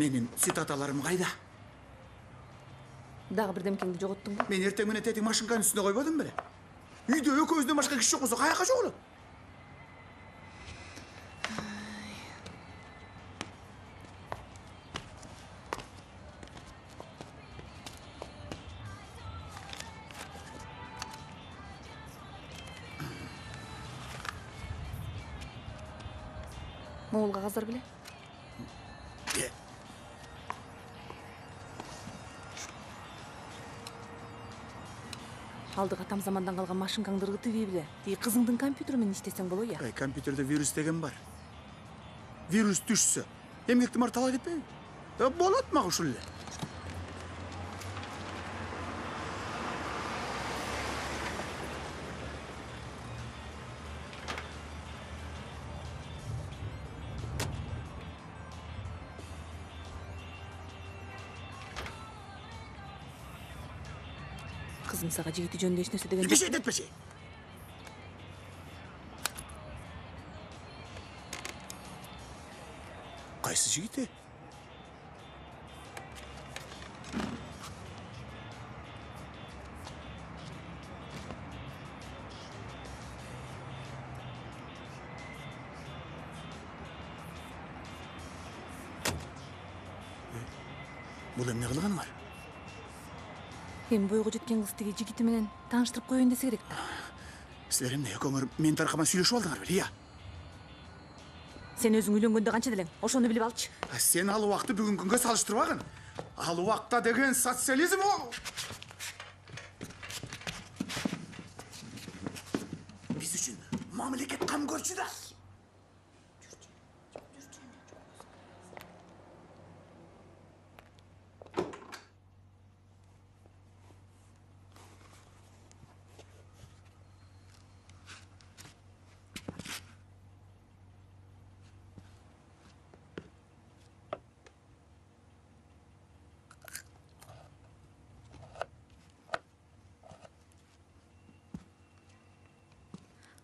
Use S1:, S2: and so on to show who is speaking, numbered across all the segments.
S1: Менин цитаталарым кайда?
S2: Дагы бирдемкеңди жоготтуңбу?
S1: Мен эртең менен тетиң машинканын үстүнө койбодум беле? Үйдө экөөбүздөн башка киши жок болсо каяка чогулат?
S2: Могул кагаздар беле? Алдыга там замандан калган машинкаңды ыргытып ий беле. Кызыңдын компьютери менен иштесең боло я.
S1: Компьютерде вирус деген бар. Вирус түшсө, эмгекти мартала кетпейби? Болот мага ушул эле.
S2: Кызың сага жигити жөнүндө эч нерсе деген жок.
S1: Кетпеши, кетпеши. Кайсы жигити? Бул эмне кылганы бар?
S2: Эми бойго жеткен кыз тиги жигити менен тааныштырып коеюн десе керек да.
S1: Силер эмне экөөңөр мен таркаман сүйлөшүп алдыңар беле,
S2: Сен өзүң үйлөнгөндө канча делең? Ошону билип алчы.
S1: Сен ал убакытты бүгүнкү күнгө салыштырбагын. Ал убакта деген социализм ол. Биз үчүн мамлекет кам көрчү да.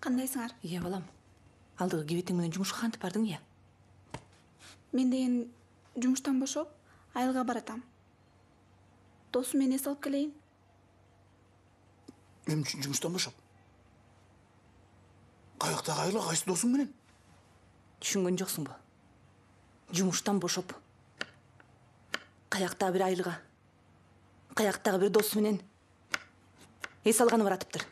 S3: Кандайсыңар?
S2: Ие балам. Алдыгы кебетиң менен жумушка кантип бардың я?
S3: Мен деген жумуштан бошоп, айылга баратам. Досум мени эс алып келейин.
S1: Эмне үчүн жумуштан бошоп? Каяктагы айылга, кайсы досуң менен?
S2: Түшүнгөн жоксуңбу? Жумуштан бошоп, каяктагы бир айылга, каяктагы бир досу менен эс алганы баратыптыр.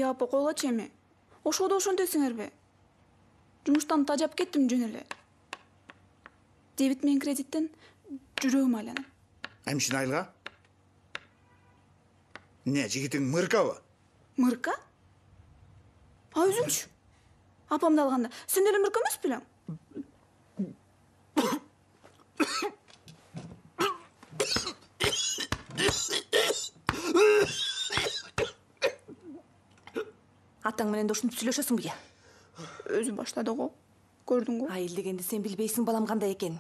S3: Апа, койлочу эми. Ошодо ошентесиңерби? Жумуштан тажап кеттим жөн эле. Дебит менен кредиттен жүрөгүм айланат.
S1: Эмчин айылга? Не, жигитиң мыркабы?
S3: Мырка? Өзүңчү? Апамды алганда, сен деле мырка эмес белең?
S2: Атаң менен ушинтип сүйлөшөсүңбү я?
S3: Өзү баштады го. Көрдүңбү?
S2: Айыл дегенди сен билбейсиң балам кандай экен.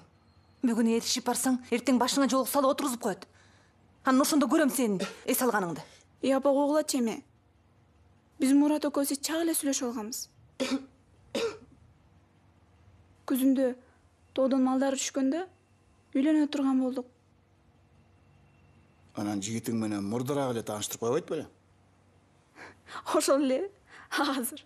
S2: Бүгүн эришип барсаң, эртең башыңа жолук салып отургузуп коет. Анан ошондо көрөм сенин эс алганыңды.
S3: Апа, койгулачы эми. Биз Мурат экөөбүз чак эле сүйлөшүп алганбыз. Күзүндө тоодон малдары түшкөндө үйлөнө турган болдук.
S1: Анан жигитиң менен мурдараак эле тааныштырып койбойт беле?
S3: Ошол эле. Азыр.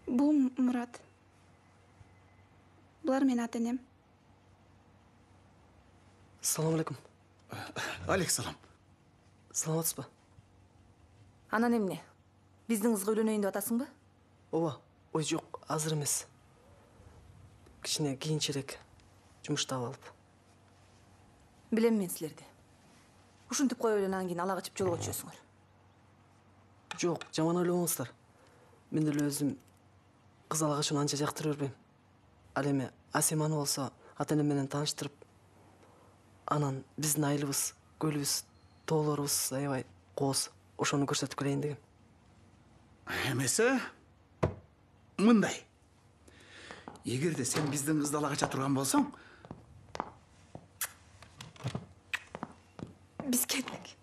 S3: Бул Мурат. Булар менин ата-энем.
S4: Assalomu alaykum.
S1: Алейкум.
S4: Саламатсызбы?
S2: Анан эмне? Биздин кызга үйлөнөйүн деп атасыңбы?
S4: Ооба, ой жок, азыр эмес. Кичине кийинчерээк жумуш таап алып.
S2: Билем мен силерди. Ушинтип коюп эле анан кийин ала качып жолго түшөсүңөр.
S4: Жок, жаман ойлобоңуздар. Мен деле өзүм кыз ала качууну анча жактыра бербейм. Ал эми Асеманы болсо ата-энем менен тааныштырып, анан биздин айылыбыз, көлүбүз, тоолорубуз аябай кооз, ошону көрсөтүп келейин дегем.
S1: Эмесе мындай. Эгерде сен биздин кызды ала кача турган болсоң,
S3: Биз кеттик.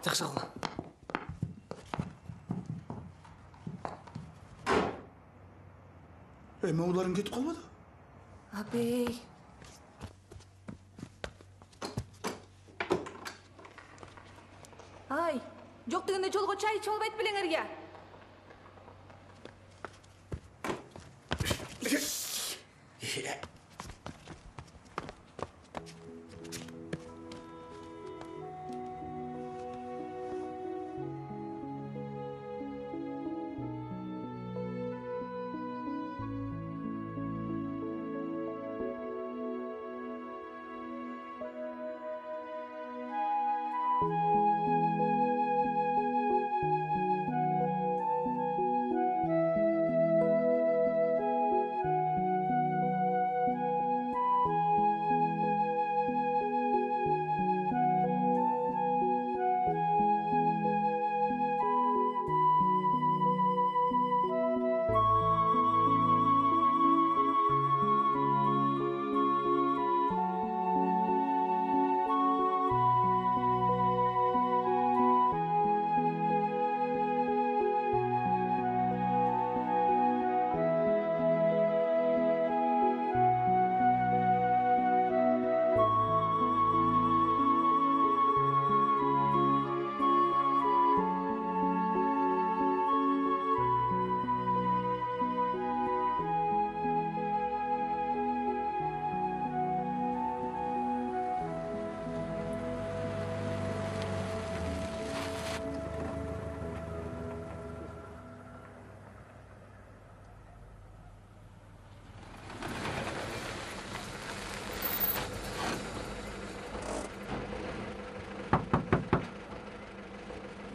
S4: Жакшы кылган.
S1: эме уларың кетип калбады?
S2: Абей. Ай, жок дегенде жолго чай ичип албайт белеңерге.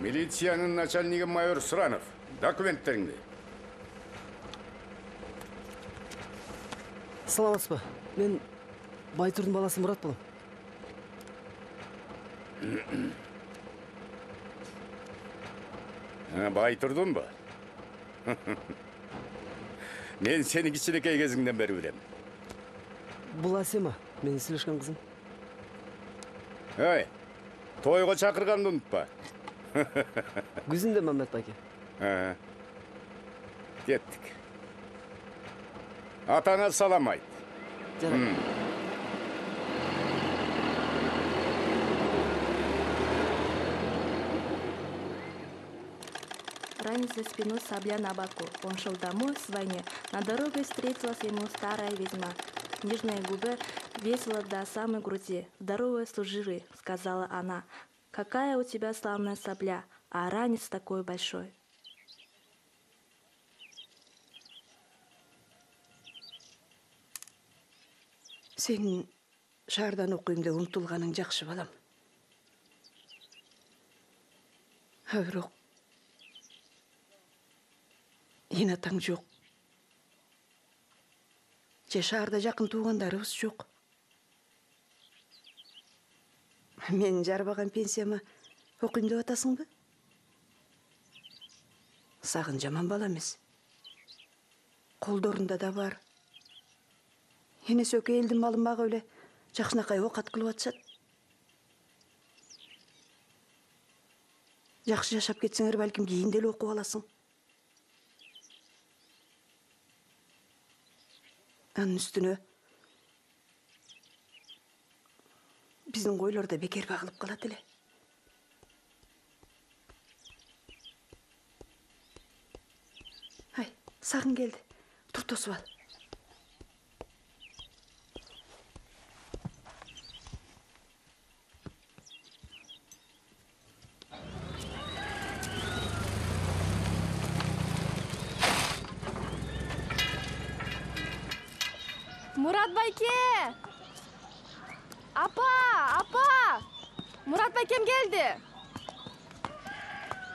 S5: Милицияның начальнигі майор Сұранов. Документтеріңді.
S4: Саламатсыз ба? Мен Байтұрдың баласы Мұрат болам.
S5: Байтұрдың ба? Мен сені кішкенекей кезіңден бері білем.
S4: Бұл Асема, мен сөйлескен қызым.
S5: Ой, тойға шақырғанды ұмытпа.
S4: Күзінде Мамет байке.
S5: Кеттік. Атаңа салам айт.
S4: Жарайды.
S6: Ранец за спиной сабля на боку. Он шел домой с войны. На дороге встретилась ему старая ведьма. Нежная губа весила до самой груди. «Здоровая служивый», — сказала она. «Какая у тебя славная сабля, а ранец такой большой».
S7: Сен шаардан окуйм деп умтулганың жакшы балам. Бирок эн атаң жок. Же шаарда жакын туугандарыбыз жок. Мен жарбаган пенсияма окуйм деп атасыңбы? Сагын жаман бала эмес. Колдорунда да бар. Энеси өкө элдин малын багып эле жакшынакай оокат кылып атышат. Жакшы жашап кетсеңер балким кийин деле окуп аласың. Анын үстүнө биздин койлор да бекер багылып калат эле. Ай, сагын келди. Тур тосуп ал.
S8: Мурат байке! Апа! Мурат байкем келди.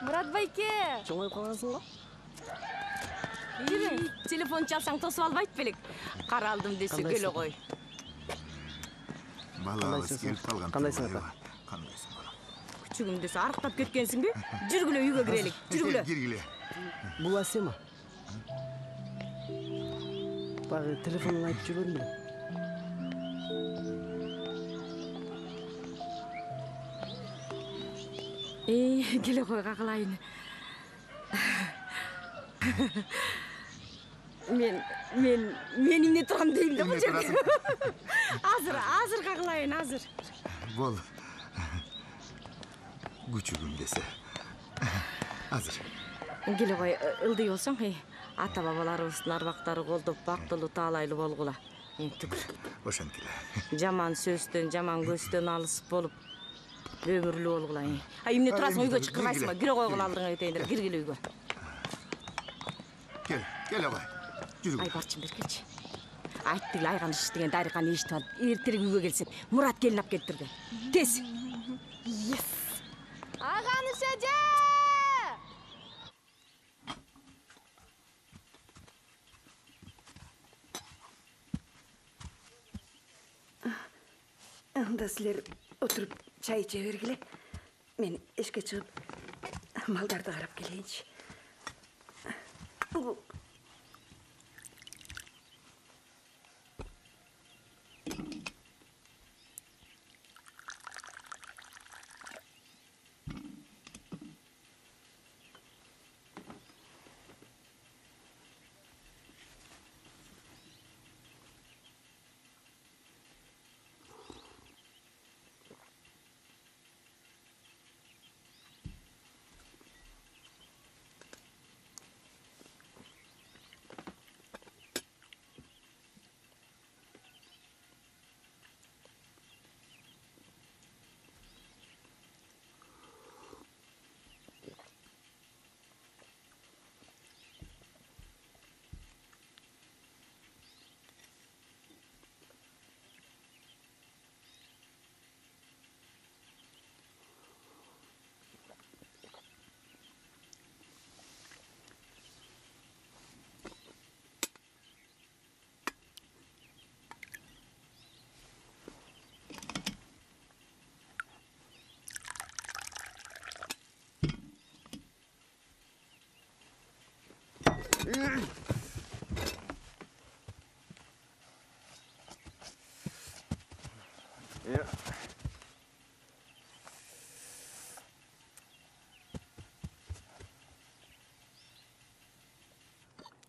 S8: Мурат байке!
S4: Жоңоюп калгансың го?
S8: Жүрүң, телефон чалсаң тосуп албайт белек. Каралдым десе келе кой.
S1: Балабыз келип калган.
S4: Кандайсың ата?
S1: Кандайсың балам?
S8: күчүгүм десе арыктап кеткенсиңби? Жүргүлө үйгө кирелик. Жүргүлө.
S1: Киргиле.
S4: Бул Асема. Багы телефонун айтып жүрбөдүм беле?
S8: Келе кой какылайын. Мен эмне турам дейм да бул жерде. Азыр какылайын, азыр.
S1: Бол. Күчүгүм десе. Азыр.
S8: Келе кой, ылдый болсоң, ата бабаларыбыздын арбактары колдоп бактылуу таалайлуу болгула. Түгүл.
S1: Ошентиле.
S8: Жаман сөздөн, жаман көздөн алыс болуп өмүрлүү болгула. Эмне турасың, үйгө чакырбайсыңбы? Кире койгула алдыңа кетейиндер, киргиле үйгө.
S1: Кел абай. Жүргүлө.
S8: Ай барчын бер келчи. Айттыгы айган иш деген дарыганы эшитип алып, эртерээк үйгө келсем, Мурат келин алып келиптир де. Тез.
S6: Ағаны шәже!
S7: Анда силер отуруп чай içe бергиле. Мен эшикке чыгып малдарды карап келейинчи.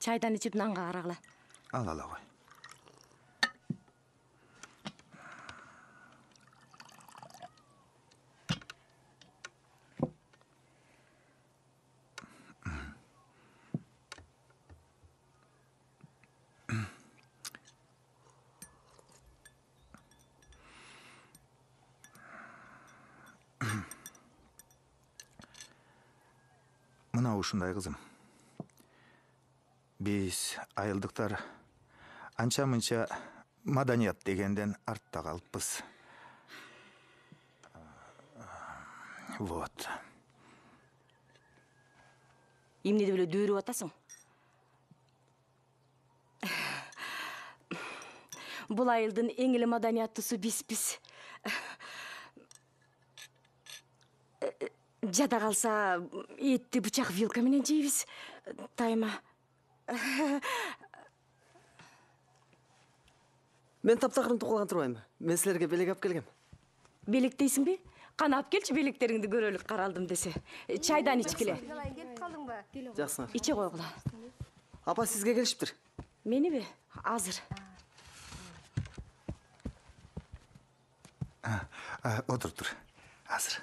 S8: Çaydan içip nanга karagıla.
S1: Al koy. Мына ушундай кызым. Биз айылдыктар анча-мынча маданият дегенден артта калыппыз. Вот.
S8: Эмнеди беле дүүрүп атасың? Бул айылдын эң эле маданияттуусу биз. Жада калса этти бычак вилка менен жейбиз. Тайма.
S4: Мен таптакырын тукулган турбайм. Мен силерге белек алып келгем.
S8: Белек дейсиңби? Кана алып келчи, белектериңди көрөлүк, каралдым десе. Чайдан ичкиле.
S4: Жаксыңар.
S8: Иче койгула.
S4: Апа сизге келишиптир.
S8: Мениби? Азыр.
S1: Отур тур. Азыр.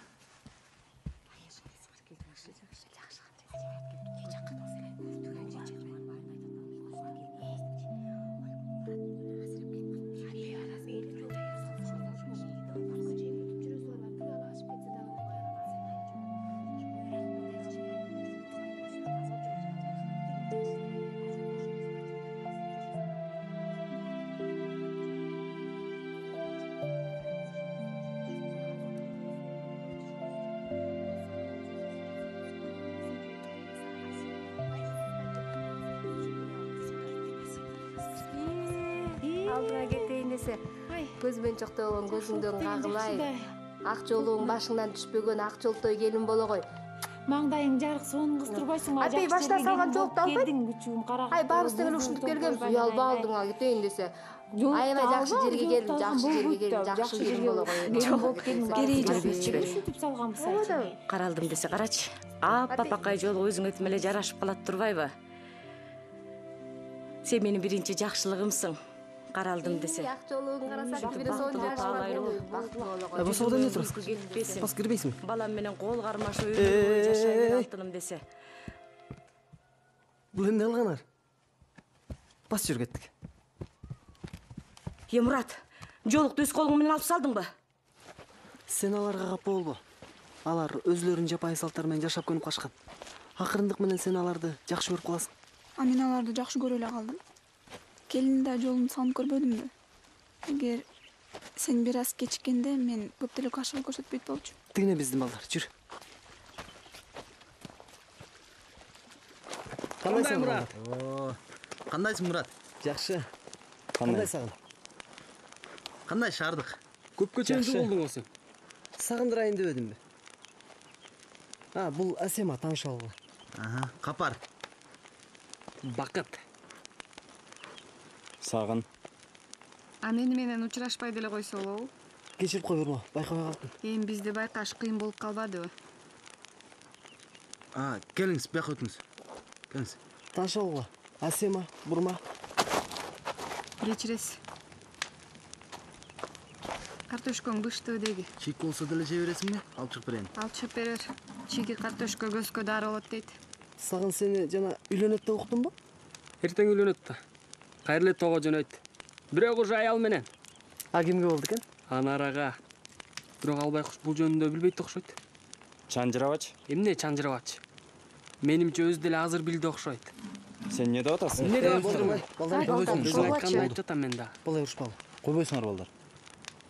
S6: Алдыңа кетейин десе, көзбен чокто болгон көзүңдөн кагылай. Ак жолуң башыңдан түшпөгөн ак жолтой келин боло кой.
S8: Маңдайың жарык сонун кыстырбайсың.
S6: Апей башта салган жолукту албайт.
S8: Келдиң күчүм карак.
S6: Ай бабыз деген ушинтип келгенбиз. Уялба алдыңа кетейин десе. Аябай жакшы жерге келдим, жакшы жерге келдим, жакшы келин боло кой.
S8: Жок,
S3: Кереги жок.
S8: ушинтип салганбыз айчи.
S6: Каралдым десе карачы. Аппакай жолу өзүң этим эле жарашып калат турбайбы? Сен менин биринчи жакшылыгымсың. Каралдым десе. Ак жолуң караса бир сон жарашпай.
S4: Босо эмне турасың? Бас кирбейсиңби?
S6: Балам менен кол кармашып өмүр жашай бере алтыным десе.
S4: Бул эмне кылганар? Бас жүрүп кеттик.
S6: Мурат, жолукту өз колуң менен алып салдыңбы?
S4: Сен аларга капа болбо. Алар өзлөрүнүн жапайы салттары менен жашап көнүп калышкан. Акырындык менен сен аларды жакшы көрүп каласың.
S3: Мен аларды жакшы көрө эле калдым. Келин да жолун салып көрбөдүмбү? Эгер сен бир аз кечиккенде мен көп деле каршылык көрсөтпөйт болчу.
S4: Тигине биздин балдар, жүр. Кандайсың Мурат?
S1: Кандайсың Мурат?
S4: Жакшы. Кандай сагын?
S1: Кандай шаардык?
S9: Көпкө чейин болдуң сен.
S4: Сагындырайын дебедимби? Бул Асема таанышып алгыла.
S1: Капар.
S9: Бакыт.
S5: Сагын.
S10: Мени менен учурашпай деле койсо болобу?
S4: Кечирип кой Бурма, байкабай калдым.
S10: Эми бизди байкаш кыйын болуп калбадыбы?
S1: Келиңиз, бияка өтүңүз. Келиңиз.
S4: Таанышып алгыла. Асема, Бурма.
S10: Кечиресиз. Картошкоң быштыы деги.
S1: Чийик болсо деле жей бересиңби? Алып чыгып берейин.
S10: Алып чыгып берер. Чийги картошко көзгө дары болот дейт.
S4: Сагын сени жана үйлөнөт деп уктумбу?
S9: Эртең үйлөнөт да. Кайра эле тоого жөнөйт. Бирок уже аял менен.
S4: Кимге болду экен?
S9: Анарага. Бирок ал байкуш бул жөнүндө билбейт окшойт.
S5: Чанжырабачы.
S9: Эмне чанжырабачы? Менимче өзү деле азыр билди окшойт.
S5: Сен эмне деп атасың?
S9: Эмне деп атасың?
S4: Балдар,
S9: Өзүң айтканды айтып жатам мен да.
S4: Балай урушпагыла.
S1: Койбойсуңар балдар.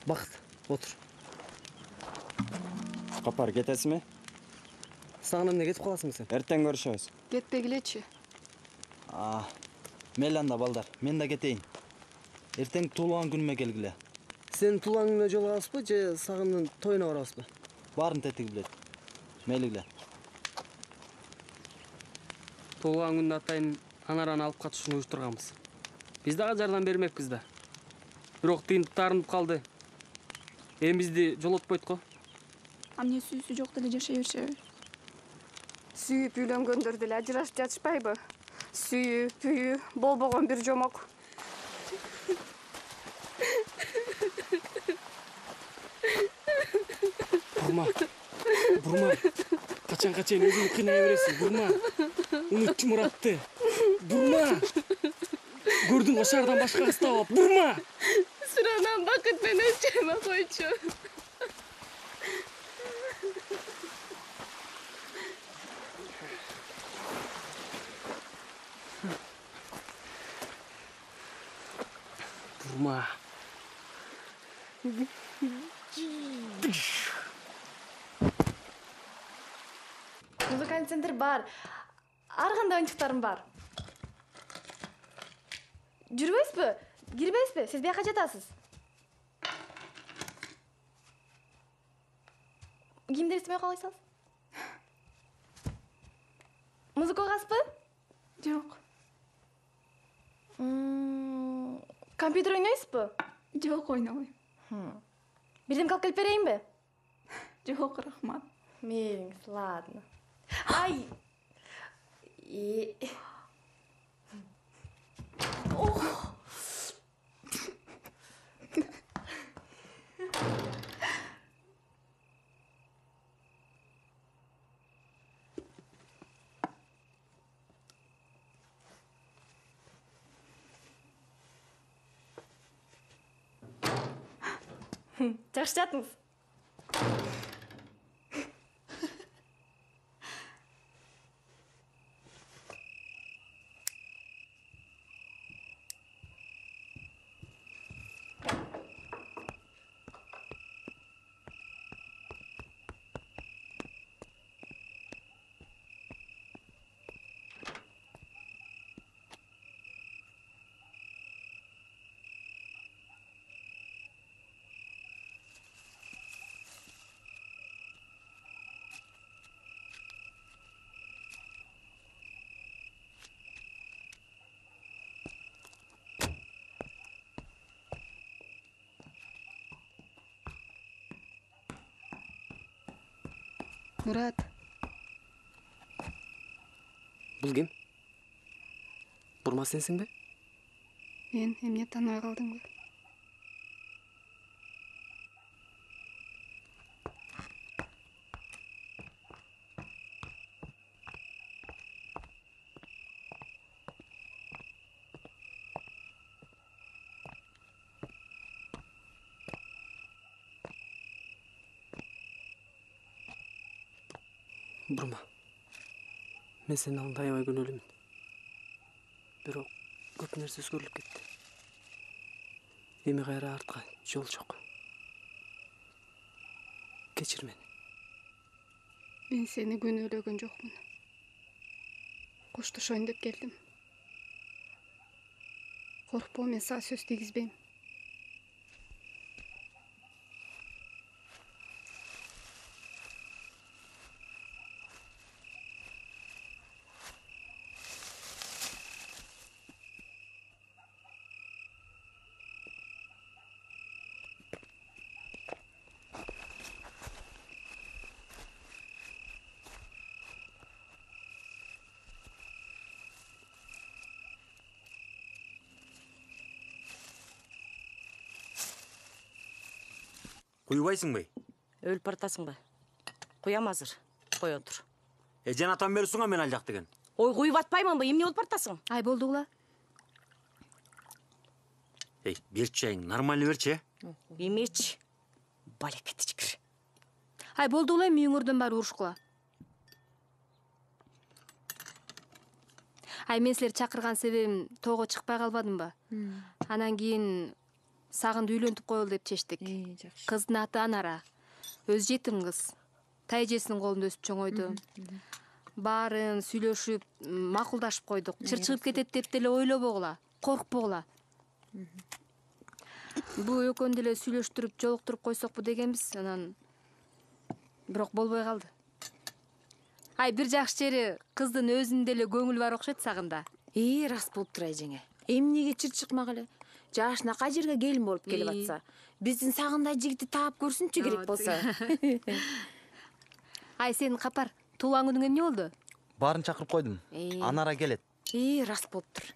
S4: Бакыт, отур.
S5: Капар, кетесиңби?
S4: Сагын эмне кетип каласың сен?
S5: Эртең көрүшөбүз.
S10: Кетпегилечи.
S1: Мейли анда балдар, мен да кетейин. Эртең туулган күнүмө келгиле.
S4: Сен туулган күнүнө жолугабызбы же Сагындын тоюна барабызбы?
S1: Баарын тетиги билет. Мейлигиле.
S9: Туулган күндө атайын Анараны алып катышууну уюштурганбыз. Биз дагы жардам бермекпиз да. Бирок тыйын таарынып калды. Эми бизди жолотпойт го.
S3: Эмне сүйүүсү жок деле жашай беришеби?
S10: Сүйүп үйлөнгөндөр деле ажырашып жатышпайбы? Сүйүү, пүйүү болбогон бир жомок.
S9: Бурма. Качанга чейин өзүңдү кыйнай бересиң, Бурма. Унутчу Муратты. Бурма. Көрдүң го шаардан башка кыз таап, Бурма.
S10: Суранан Бакыт менен чайма койчу.
S9: Бурма.
S2: Музыкальный центр бар. Ар кандай оюнчуктарым бар. Жүрбөйсүзбү? Кирбейсизби? Сиз бияка жатасыз. Кийимдер истемей калгайсыңыз? Музыка ойгасызбы?
S3: Жок.
S2: Компьютер ойнойсузбу?
S3: Жок, ойнобойм.
S2: Бирдемке алып келип берейинби?
S3: Жок, рахмат.
S2: Мейлиңиз, ладно. Ай! Жакшы жатыңыз.
S10: Мурат,
S4: Бул ким? Бурма сенсиңби?
S10: мен эмне таныбай калдыңбы?
S4: Бурма. Мен сенин алдыңда аябай күнөөлүмүн. Бирок көп нерсе өзгөрүлүп кетти. Эми кайра артка жол жок. Кечир мени.
S10: Мен сени күнөөлөгөн жокмун. Коштошоюн деп келдим. Коркпо, мен сага сөз тийгизбейм.
S11: Куйбайсыңбы?
S8: Өлүп баратасыңбы? Куям азыр. Кой отур.
S11: Эжен атам берсиңа мен ал жак деген.
S8: Ой, куюп атпаймынбы? Эмне болуп баратасың?
S2: Ай, болдугула.
S11: Эй, берчи чайың, нормально берчи.
S8: Эмечи. Балекетичкир.
S2: Ай, болдугула, мүйүңөрдөн баары урушкула. Ай, мен силерди чакырган себебим тоого чыкпай калбадымбы? Анан кийин Сагынды үйлөнтүп коелу деп чечтик. Кыздын аты Анара. Өз жетим кыз. Тайэжесинин колунда өсүп чоңойду. Баарын сүйлөшүп, макулдашып койдук. Чырчыгып кетет деп деле ойлобогула, коркпогула. Бу экөөнү деле сүйлөштүрүп, жолуктуруп койсокпу дегенбиз, анан бирок болбой калды. Ай, бир жакшы жери кыздын өзүнүн деле көңүлү бар окшойт Сагында.
S8: Раст болуптур, жеңе. Эмнеге чырчыкмак эле? Жашына кай жерге келин болуп келип атса, биздин Сагындай жигитти таап көрсүнчү керек болсо.
S2: Ай, сенин капар, туулган күнүң эмне болду?
S12: Барын чакырып койдум. Анара келет.
S8: Раст болуптур.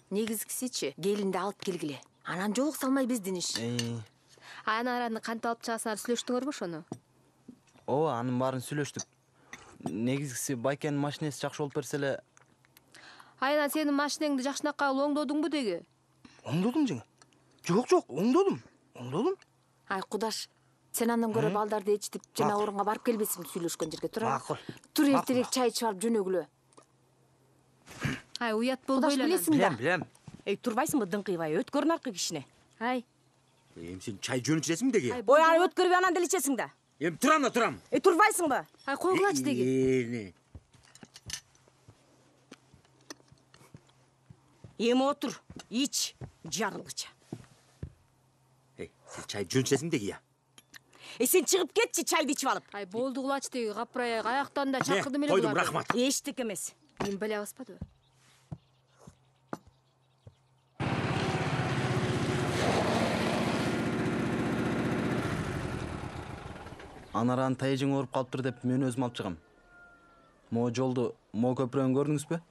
S8: Негизгисичи, келинди алып келгиле. Анан жолук салмай биздин иш.
S2: Анараны кантип алып чыгасыңар, сүйлөштүңөрбү ошону?
S12: Ооба, анын баарын сүйлөштүк. Негизгиси байкенин машинеси жакшы болуп берсе эле.
S2: Айнан сенин машинеңди жакшынакай оңдодуңбу деги?
S1: Оңдодум жеңе. Жок, оңдодум.
S8: Ай, кудаш, сен андан көрө балдарды ичтип жана орунга барып келбесиң сүйлөшкөн жерге, тура.
S1: Макул.
S8: Тур, эртерээк чай ичип алып жөнөгүлө.
S2: Ай, уят болбой эле.
S8: Билесиң да.
S1: Билем.
S8: Турбайсыңбы дыңкыйбай, өткөрүн аркы кишине.
S2: Ай.
S11: Сен чай жөн ичесиң деги.
S8: Ой, аны өткөрүп анан деле ичесиң да.
S11: Турам.
S8: Турбайсыңбы?
S2: Ай, койгулачы деги.
S8: Эми отур, ич, жарылгыча.
S11: Сен чай жөн ичесиң деги я.
S8: Сен чыгып кетчи, чайды ичип алып.
S2: Ай, болдугулачы деги, капырай, аяктан да чакырдым эле.
S11: Койдум, рахмат.
S8: Эчтеке эмес.
S2: Мен биле албаспадыбы?
S12: Анараны тайэжиң ооруп калыптыр деп мен өзүм алып чыгам. Могу жолду, могу көпүрөнү көрдүңүзбү?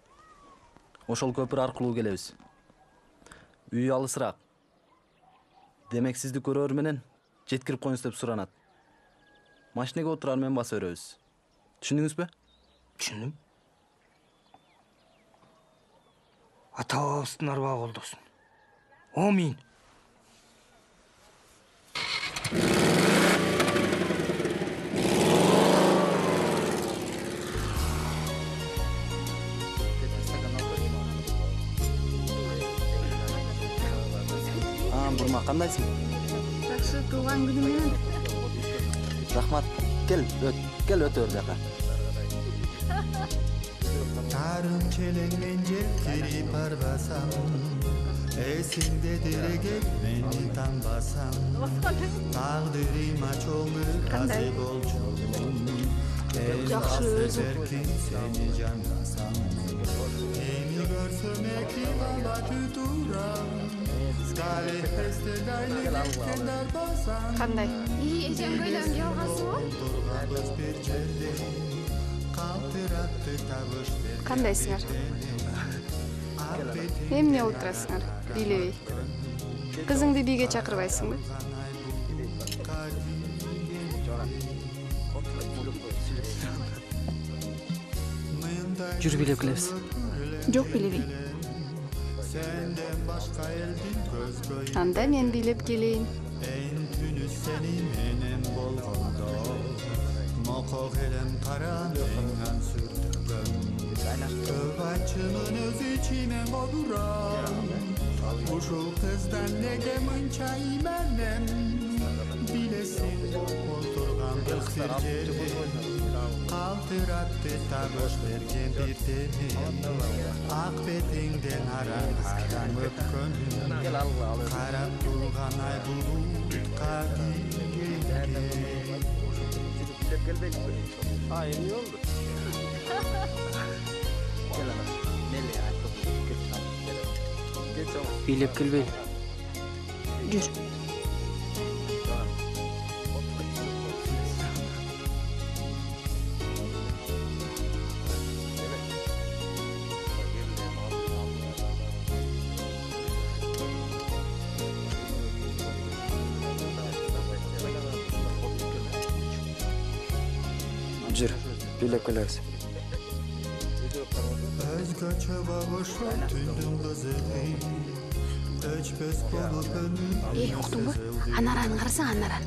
S12: Ошол көпүр аркылуу келебиз. Үй алысыраак. Демек сизди көрөр менен жеткирип коюңуз деп суранат. Машинеге отурар менен баса беребиз. Түшүндүңүзбү?
S1: Түшүндүм. Ата бабабыздын арбагы колдосун. Амин.
S12: Бурма, кандайсың?
S10: Жакшы, туулган күнүң менен.
S12: Рахмат. Кел, өтө бер жака.
S13: Тарым челеңмен жеткирип барбасам, эсиңдедир эгер мени танбасам, тагдырыма чоң бир казы болчумун,
S3: Жакшы өзүң.
S13: Seni canlasam Eni görsem eki baba tuturam Skari heste gaylik kendar basan
S10: Кандай?
S3: Эжем көйлөңгө алгансыңбы?
S13: Durganız bir cerde Kaltırattı tavuş bir
S10: Кандайсыңар? Эмне болуп турасыңар? Бийлебей. Кызыңды бийге чакырбайсыңбы?
S4: Жүр билеп келебиз.
S3: Жок, билебейм.
S13: Senden başka eldin göz göy
S10: Анда мен бийлеп келейин.
S13: En tünü senin enem bolğanda Moko helem karan engan sürtügüm Öbaçının öz içine koduram Uşul kızdan nege mınça imenem Bilesin oturgan kız bir cerde Kaltırattı taboş bergen bir temin Ak betinden aran haran öpkönüm Karap durgan ay bulutka
S9: Бийлеп келбейм.
S3: Жүр.
S5: Жүр, бийлеп келебиз.
S13: Özgöçe bağışın tündüm kızıqı Öçpes bolup önüm
S3: Эй, уктуңбу? Анараны карасаң, Анаран.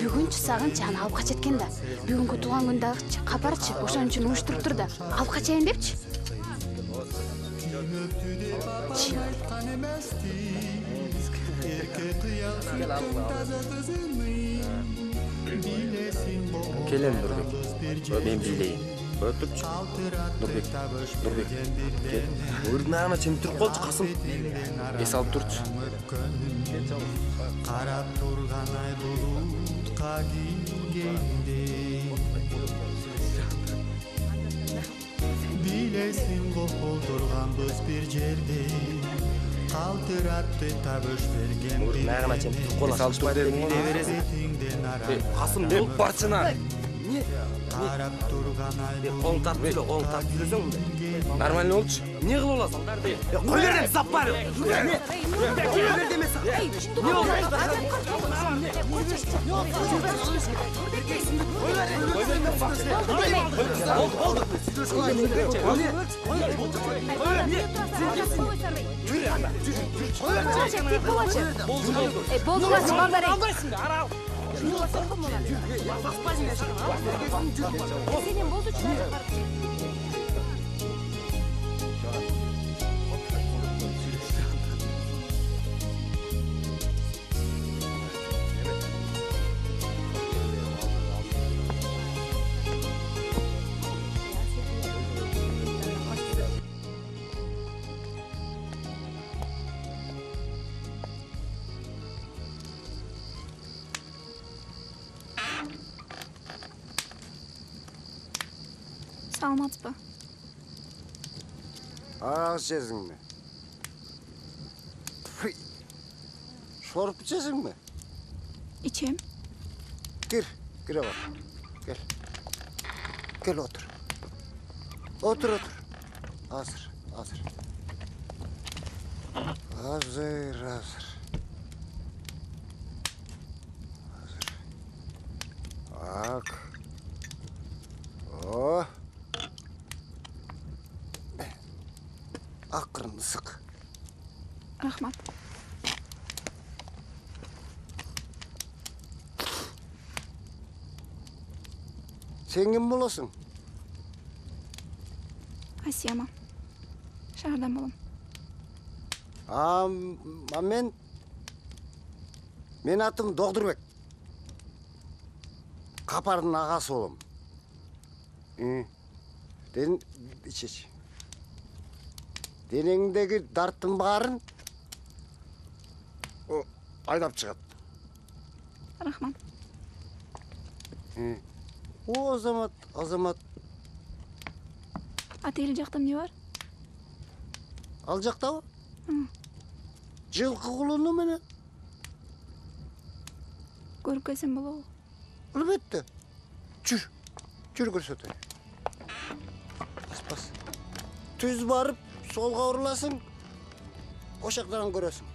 S3: Бүгүнчү сагынчы аны алып качат экен да. Бүгүнкү тууган күн дагычы, капарчы, ошон үчүн уюштуруп тур да. Алып качайын депчи.
S13: Kan emesti Erke kıyasın taza kızını Bilesin bu
S5: Келем, Нурбек. Мен бийлейин. Өтүпчү. Нурбек. Кел. Өрдүн аяғына чемип туруп калчы, Касым. Эс алып турчу.
S13: Karap turgan ay bulutka giygendi Bilesin kopuldurgan biz bir jerde Kaltırattı tabuş bergen bir
S5: Өрдүн аяғына чемип туруп калчы. Эс алып тур деп бийлей бересиң. Касым, бул барчына.
S13: Karap turgan ay
S5: Қолың тартып келе, қолың тартып келесің мындай. Нормально болчу. Не кылып аласың? Кой бер деп сап бар. Кой бер деме сап. Не болду?
S2: Болду, чыгар берейин. Сенен болду чыгар.
S3: Саламатсызбы?
S14: Arak içesin mi? Fıy! Şorup içesin mi?
S3: İçem.
S14: Gir bak. Gel. Gel otur. Otur. Hazır. Bak. Oh. Akırını sık.
S3: Rahmat.
S14: Sen kim bolasın?
S3: Асияма. Шаардан болом.
S14: Men atım Doğdurbek. Kapar'ın ağası olum. İç. Denengdeki darttın bарын aydap çıgat.
S3: Rahmat.
S14: О, Азамат, Азамат.
S3: Атели жакта эмне бар?
S14: Ал жактабы? Жылкы кулуну менен.
S3: Көрүп келсем болобу?
S14: Албетте. Жүр. Жүр көрсөтөйүн. Бас. Түз барып, солга уруласың. Ошактан көрөсүң.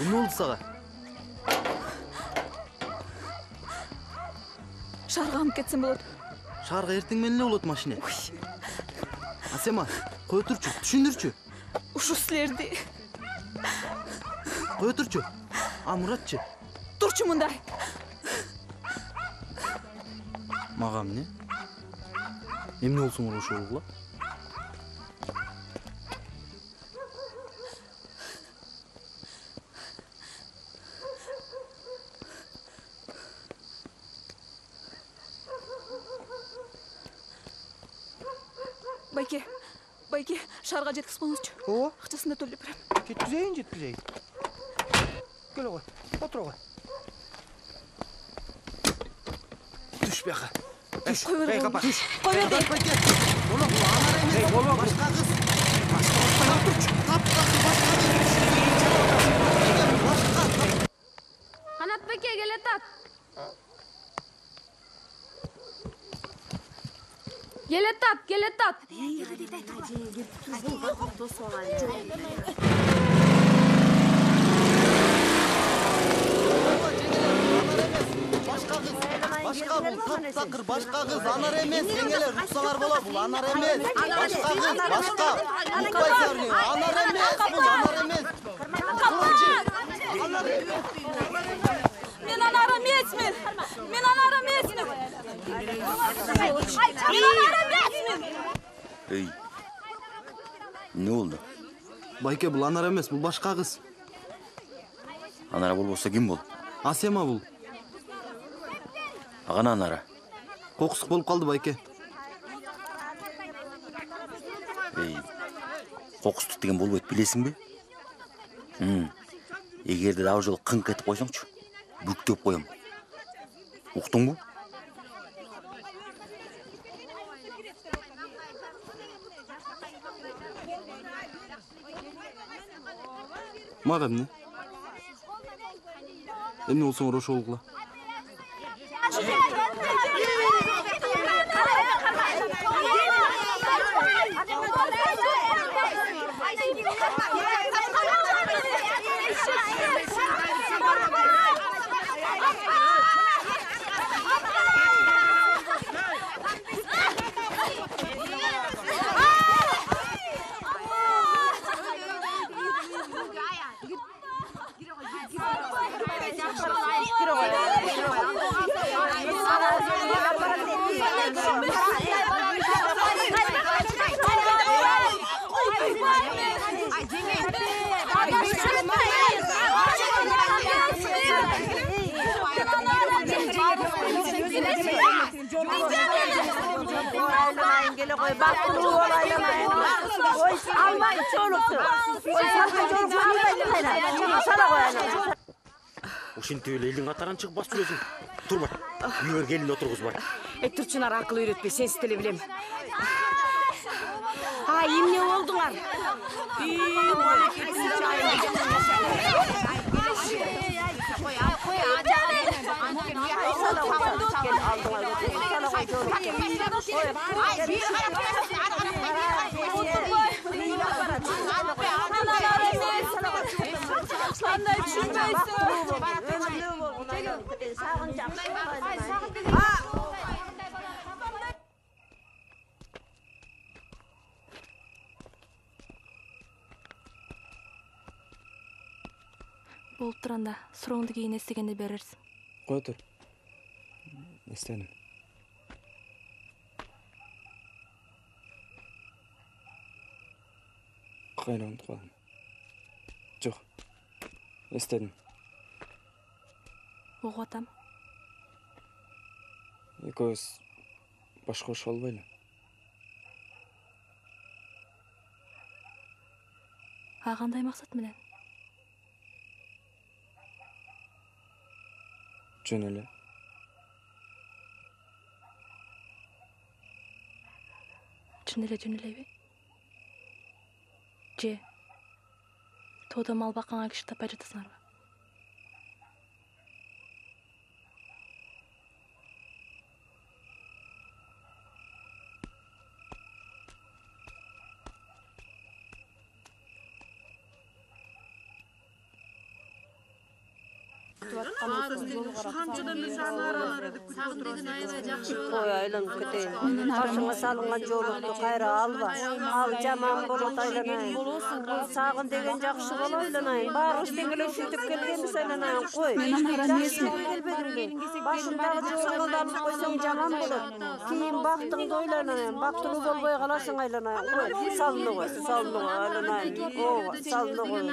S12: Ne oldu sana?
S3: Шаарга алып кетсем болот.
S12: Шаарга эртең менен эле болот машина. Асема, кой турчу, түшүндүрчү.
S3: Ушу силерди.
S12: Кой турчу. А Муратчы?
S3: Турчу мында.
S12: Мага эмне? Эмне болсоңор ошол кыла?
S3: Байке, шаарга жеткизип коңузчу.
S1: Ооба.
S3: Акчасын да төлөп берем.
S1: Жеткизейин. Кел ой, отур ой.
S12: Түш бияка.
S3: Кой бер.
S12: Түш.
S3: Кой бер.
S12: Байке. Боло, анар эмес. Боло, башка кыз. Башка турчу.
S2: Канат байке келатат. Келатат.
S12: Башка бул таптакыр, башка кыз, анар эмес. Сеңелер руксалар боло, бул анар эмес. Башка кыз, башка. Укпайсыңар, анар эмес, бул анар эмес.
S3: Мен анар эмесмин.
S11: Ey. Ne oldu?
S12: Байке, бул анар эмес, бул башка кыз.
S11: Анара болбосо ким бол?
S12: Асема бул.
S11: Агана анара.
S12: Кокусук болуп калды, байке.
S11: Ey. Кокустук деген болбойт, билесиңби? Эгерде дагы жолу кыңк этип койсоңчу, бүктөп коем. Уктуңбу?
S12: Мага эмне? Эмне болсоңор ошол кыла.
S11: Ушинтип эле элдин катарынан чыгып басып жүрөсүң. Турбай. Үйгө келин отургузбай.
S7: Турчунар акыл үйрөтпөй, сенсиз деле билем. эмне болдуңар?
S3: Кандай түшүнбөйсүң?
S6: Болуп турганда сурооңду кийин эстегенде берерсиң.
S5: Кой тур. Эстедим. Кайра унутуп калдым. Жок. Эстедим.
S6: Угуп атам.
S5: Экөөбүз башка коша албайлы.
S6: А кандай максат менен?
S5: Жөн эле.
S6: Чын элеби? Же тоодо мал бакканга киши таппай жатасыңарбы?
S7: Ой, айланып кетейин. Башыңа салынган жолукту кайра алба. Ал жаман болот айланайын. Бул сагын деген жакшы боло айланайын. Баарыбыз тең эле ушинтип келгенбиз айланайын. Кой.
S3: Мен анара эмесмин.
S7: Келбедимби? Башындагы жолуңду алып койсоң жаман болот. Кийин бактыңды ойланайын. Бактылуу болбой каласың айланайын. Кой. Салыны кой айланайын. Ооба, салыны кой.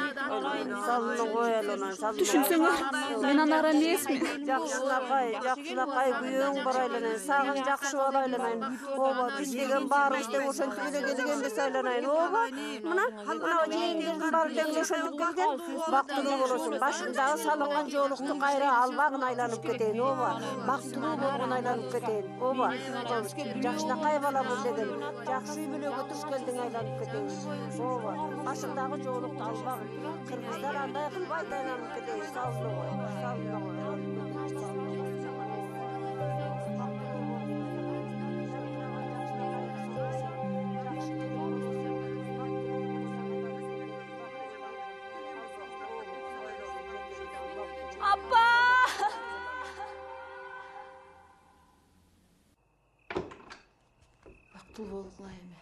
S7: Салыны кой айланайын.
S3: Түшүнсөңөр, мен анара эмесмин.
S7: Жакшынакай күйөөң бар айланайын. Сагын жакшы бол айланайын. Ооба, биз деген баарыбыз тең ошентип эле келгенбиз айланайын. Ооба, мына жээңдердин баары тең ошентип келген. Бактылуу болосуң. Башыңдагы салынган жолукту кайра албагын айланып кетейин. Ооба, бактылуу болгон айланып кетейин. Ооба, жакшынакай балабыз деген жакшы үй бүлөгө туш келдиң айланып кетейин. Ооба, башыңдагы жолукту албагын. Кыргыздар андай кылбайт айланып кетейин. Салыны кой.
S3: Апа!
S8: Бактылуу болгула эми.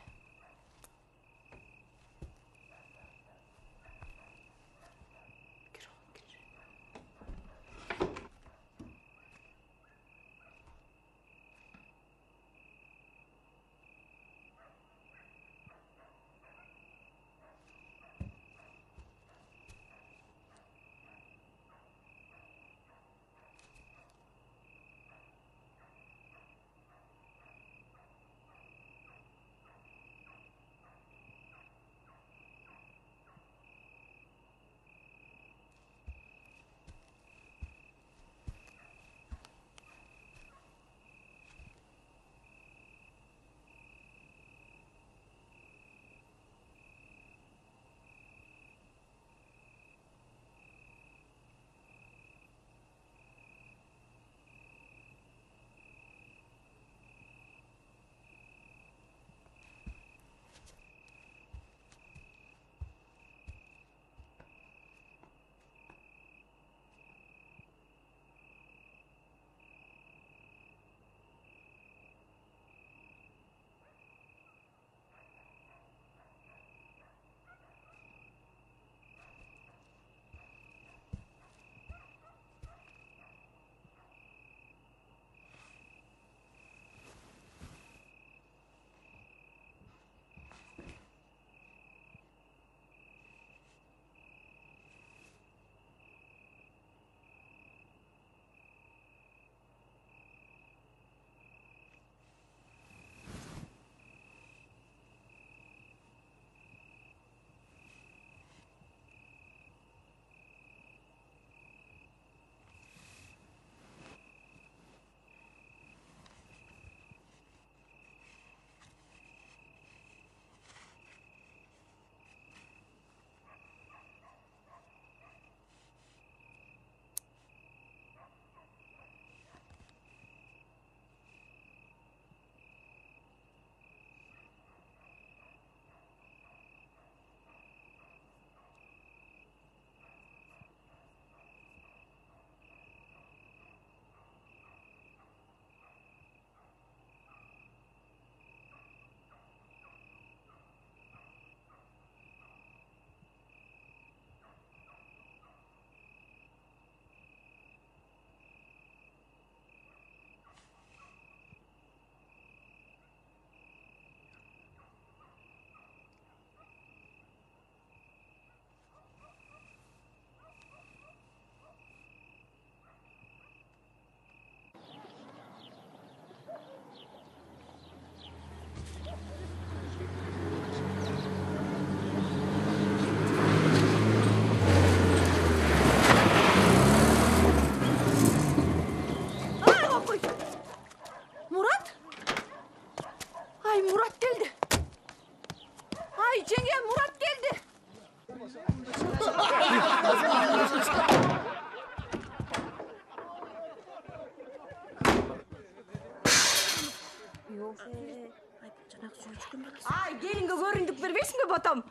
S15: потом.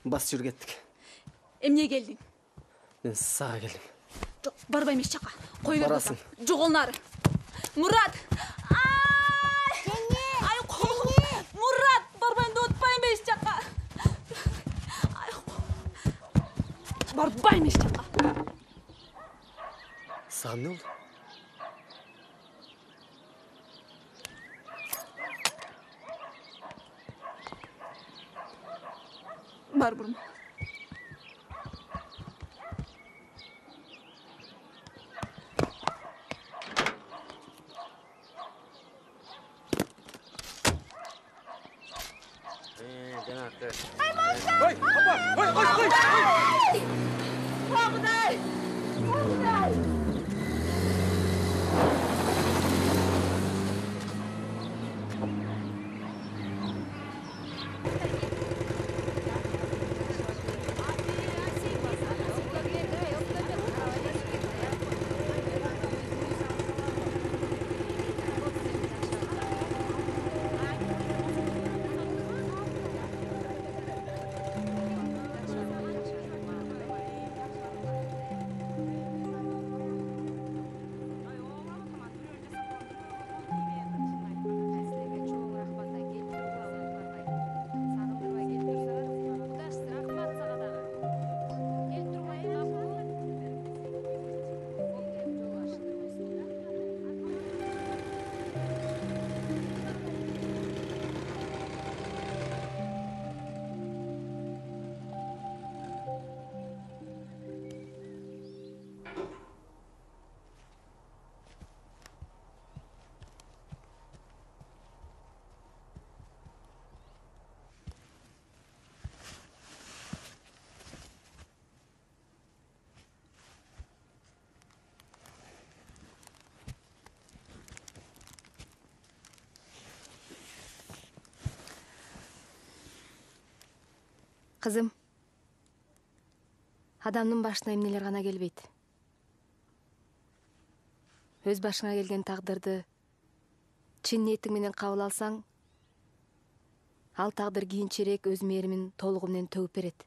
S4: Бас жүр кеттік.
S3: Эмне келдиң?
S4: Мен саға келдім.
S3: Жок, барбай эмес жака. Кой бер
S4: Барасың.
S3: болсам. Жок ол нары. Мурат! Ай, Мурат, барбайын деп отпай эмес жака. Барбай эмес жака.
S4: Саған не болды?
S3: Бар бурма.
S2: Кызым, адамдын башына эмнелер гана келбейт. Өз башыңа келген тагдырды чын ниетиң менен кабыл алсаң, ал тагдыр кийинчерээк өз мээримин толугу менен төгүп берет.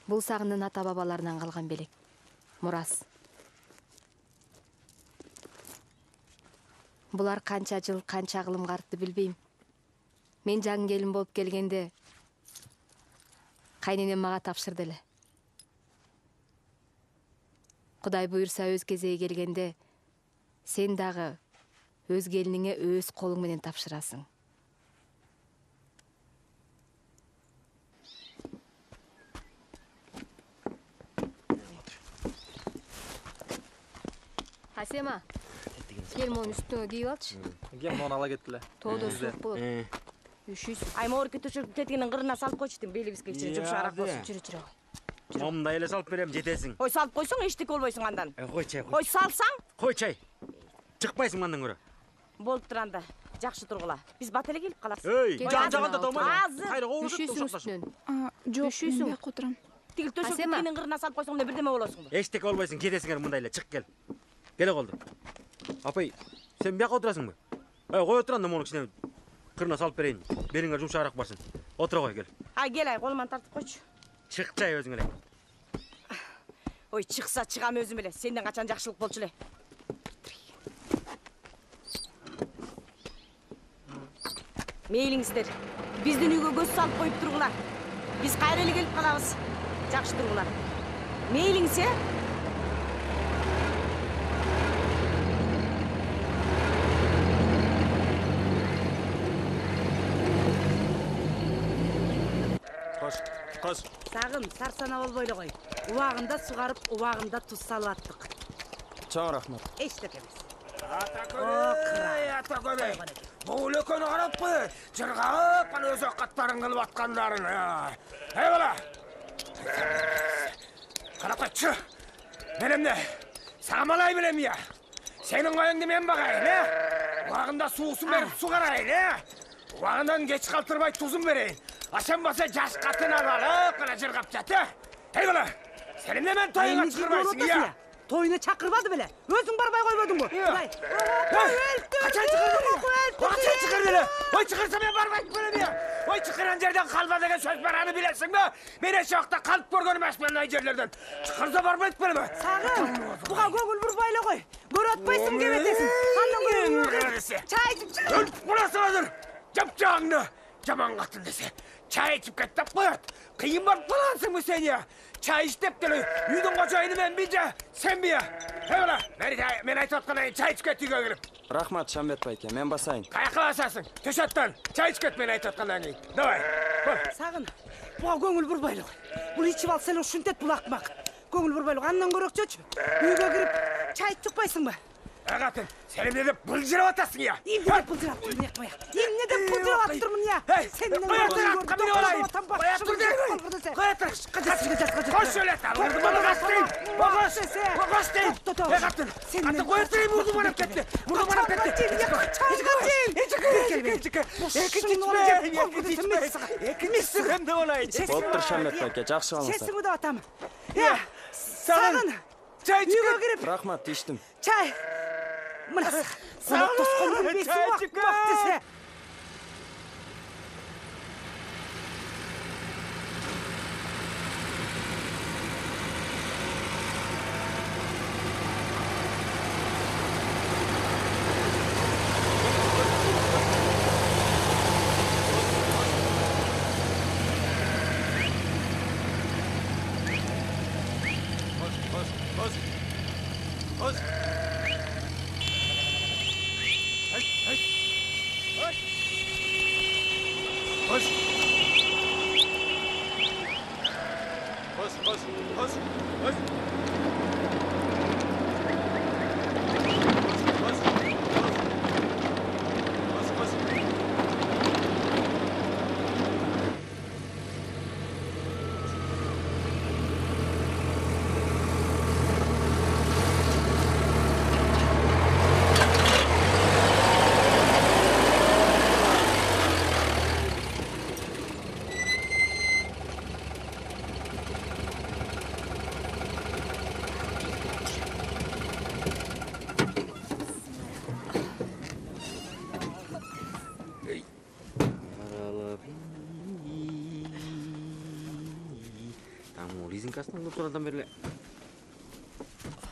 S2: Бул сагындын ата бабаларынан калган белек, мурас. Булар канча жыл, канча кылым картты билбейм. Мен жаңы келин болуп келгенде кайненем мага тапшырды эле. Кудай буйрса өз кезеги келгенде сен дагы өз келиниңе өз колуң менен тапшырасың. Асема, кел монун үстүңө кийип алчы.
S12: Кел мону ала кеткиле.
S2: Тоодо суук болот. Üşüysün.
S15: Ay mor kütüşür tetkinin kırına salıp koçtun belibizge için jumşarak bolsun.
S2: Жүрү жүрү.
S5: Momunda ele salып берем, жетесиң.
S15: Ой салып койсоң эчтеке болбойсуң андан.
S5: Койчай.
S15: Ой салсаң?
S5: Койчай. Чыкпайсың мандан көрө.
S15: Болуп туранда. Жакшы тургула. Биз бат эле келип калабыз.
S5: Эй, жан-жаганда томой.
S15: Азыр.
S2: Üşüysün üstүнөн.
S3: Жок, мен бияка отурам.
S15: Тигил төшөк теткинин кырына салып койсоң да бирдеме болосуң.
S5: Эчтеке болбойсуң, кетесиңер мындай эле. Чык кел. Келе колду. Апай, сен бияка отурасыңбы? Кой отур анда, мону кичине кырына салып берейин. Бериңер жумшагыраак барсын. Отура кой, кел.
S15: Ай кел, ай колуман тартып койчу.
S5: Чыкчай өзүң эле.
S15: Ой, чыкса чыгам өзүм эле. Сенден качан жакшылык болчу эле. Мейлиңиздер. Биздин үйгө көз салып коюп тургула. Биз кайра эле келип калабыз. Жакшы тургула. Мейлиңиз,
S5: Koş.
S15: Сагын, сарсана болбой эле кой. Убагында сугарып, убагында туз салып аттык.
S12: Чоң рахмат.
S15: Эчтеке эмес.
S5: Ата көбөй. Бул экөөнү карап кой. Жыргап, ана өз акаттарын кылып аткандарын. Эй бала. Карап койчу. Мен эмне? Сага малай билем я. Сенин коюңду мен багайын, Убагында суусун берип сугарайын, Убагынан кеч калтырбай тузун берейин. Ашанбаса жаш катын алып, кана жыргап жат, Эй бала. Сен эмне мен тоюңа чакырбайсың,
S15: Тоюна чакырбады беле. Өзүң барбай койбодуңбу?
S5: Качан чакырдың? Уақытша шығыр деле. Ой, шығырса мен бармайт белем я. Ой, шығыран жерден қалма деген сөз бар, аны білесің бе? Мен еш уақытта қалып көрген емеспін ай жерлерден. Шығырса бармайт белем.
S15: Сағын, бұға көңіл бұрбайлы ғой. Көр отпайсың деп етесің. Қанның көріңіз. Чай ішіп жүр.
S5: Өліп құласың азыр. Жап-жағыңды. Жаман қатын десе. Чай ішіп кеттіп қояды. Қиын барып қаласың бұл сен я. Чай іштеп келі. Үйдің қожайыны мен бейже. Сен бе я. Бала, мен айтып отқаннан чай ішіп кет үйге кіріп.
S9: Рахмат, Шамбет байке, мен басайын.
S5: Қаяққа басасың? Төшеттен. Чай ішіп кет мен айтып отқаннан кейін. Давай.
S15: Сағын, бұға көңіл бұрбайлы ғой. Бұл içip ал сәлі шүнтет бұл ақмақ. Көңіл бұрбайлы ғой. Аннан көрек жөтші. Үйге кіріп чай ішіп шықпайсың ба?
S5: Ағатын, сәлем не деп бұлжырап атасың я?
S15: Емне деп бұлжырап тұрмын я қояқ. Емне деп бұлжырап аттырмын я.
S5: Қоя тұр, атқа мені олайын. Қоя тұр деймін. Қоя тұр. Қош сөйлет. Оғаш дейін. Ағатын, аты қоя тұрайын мұрды манап кетті. Мұрды манап кетті. Екінші олайын.
S9: Болып тұр, Шамбет байке, жақсы қалыңыздар.
S15: Сесің өді атамын. Сағын.
S5: Чай
S15: үйге кіріп.
S9: Рахмат, іштім.
S15: Чай. Мына қонақ тосқан білбейсің уақыт десе.
S9: Лизинкасынан доктордан беріле.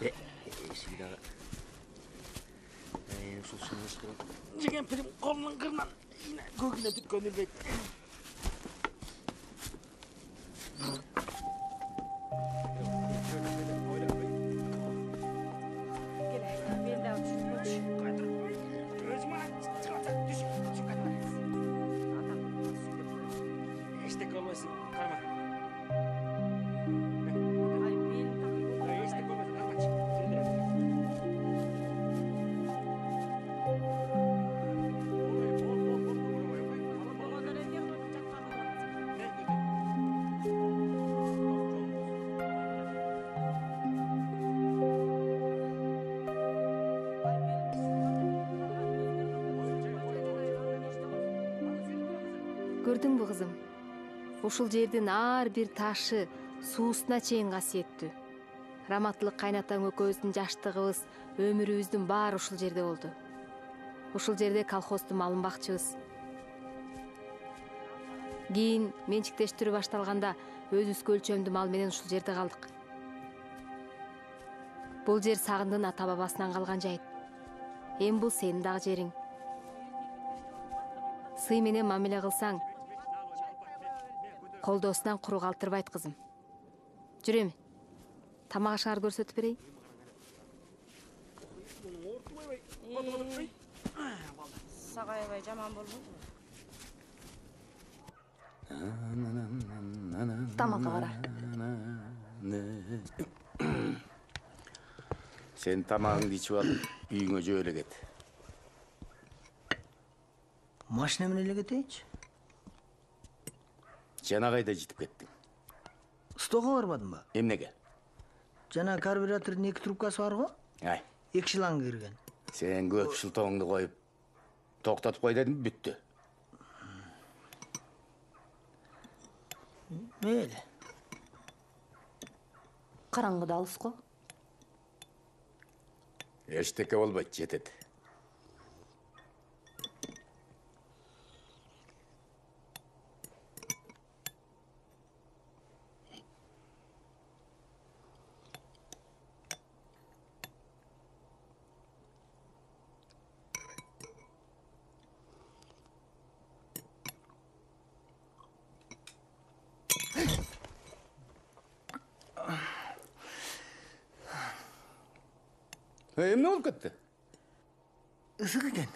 S9: Есігідағы. Сол шыңыз қырып. Жеген пірім қолының қырынан. Көгіне түккен үрбейді.
S2: Көрдің бі қызым? Ушул жердин ар бир ташы суусуна чейин касиеттүү. Раматтылык кайнатаң экөөбүздүн жаштыгыбыз, өмүрүбүздүн баары ушул жерде болду. Ушул жерде колхоздун малын бакчыбыз. Кийин менчиктештирүү башталганда өзүбүзгө өлчөмдүү мал менен ушул жерде калдык. Бул жер Сагындын ата бабасынан калган жайыт. Эми бул сенин дагы жериң. Сый менен мамиле кылсаң, колдоосунан куру калтырбайт кызым. Жүр эми. Тамак ашыңарды көрсөтүп берейин.
S15: Сага аябай жаман болбойбу.
S6: Тамакка кара.
S11: Сен тамагыңды ичип алып, үйүңө жөө эле кет.
S16: Машина менен эле кетейинчи.
S11: Жана кайда жетип кеттиң?
S16: Стокко барбадым ба?
S11: Эмнеге?
S16: Жана карбюратордун 2 трубкасы бар го?
S11: Ай.
S16: 2 шланг кирген.
S11: Сен көп шылтооңду коюп, токтотуп кой дедим, бүттү.
S16: Мейли.
S6: Караңгыда алыс го.
S11: Эчтеке болбойт, жетет.
S1: Emne olup ketdi?
S16: Isık eкен.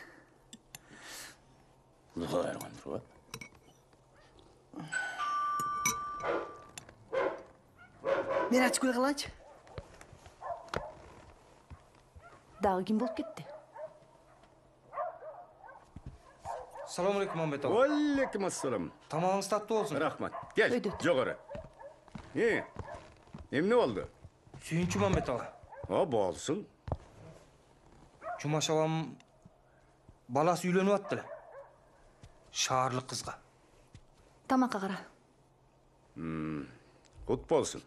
S1: Uйга барган туруп.
S16: Мен ачып кое калачы.
S6: Дагы ким болуп кетти?
S17: Салам алейкум, Мамбет ага.
S1: Алейкум ассалам.
S17: Тамагыңыз таттуу болсун.
S1: Рахмат. Кел, жогору. Эмне болду?
S17: Сүйүнчү, Мамбет ага.
S1: Болсун.
S17: Жумаш абам баласы үйлөнүп аттыр. Шаарлык кызга.
S6: Тамакка кара.
S1: Кут болсун.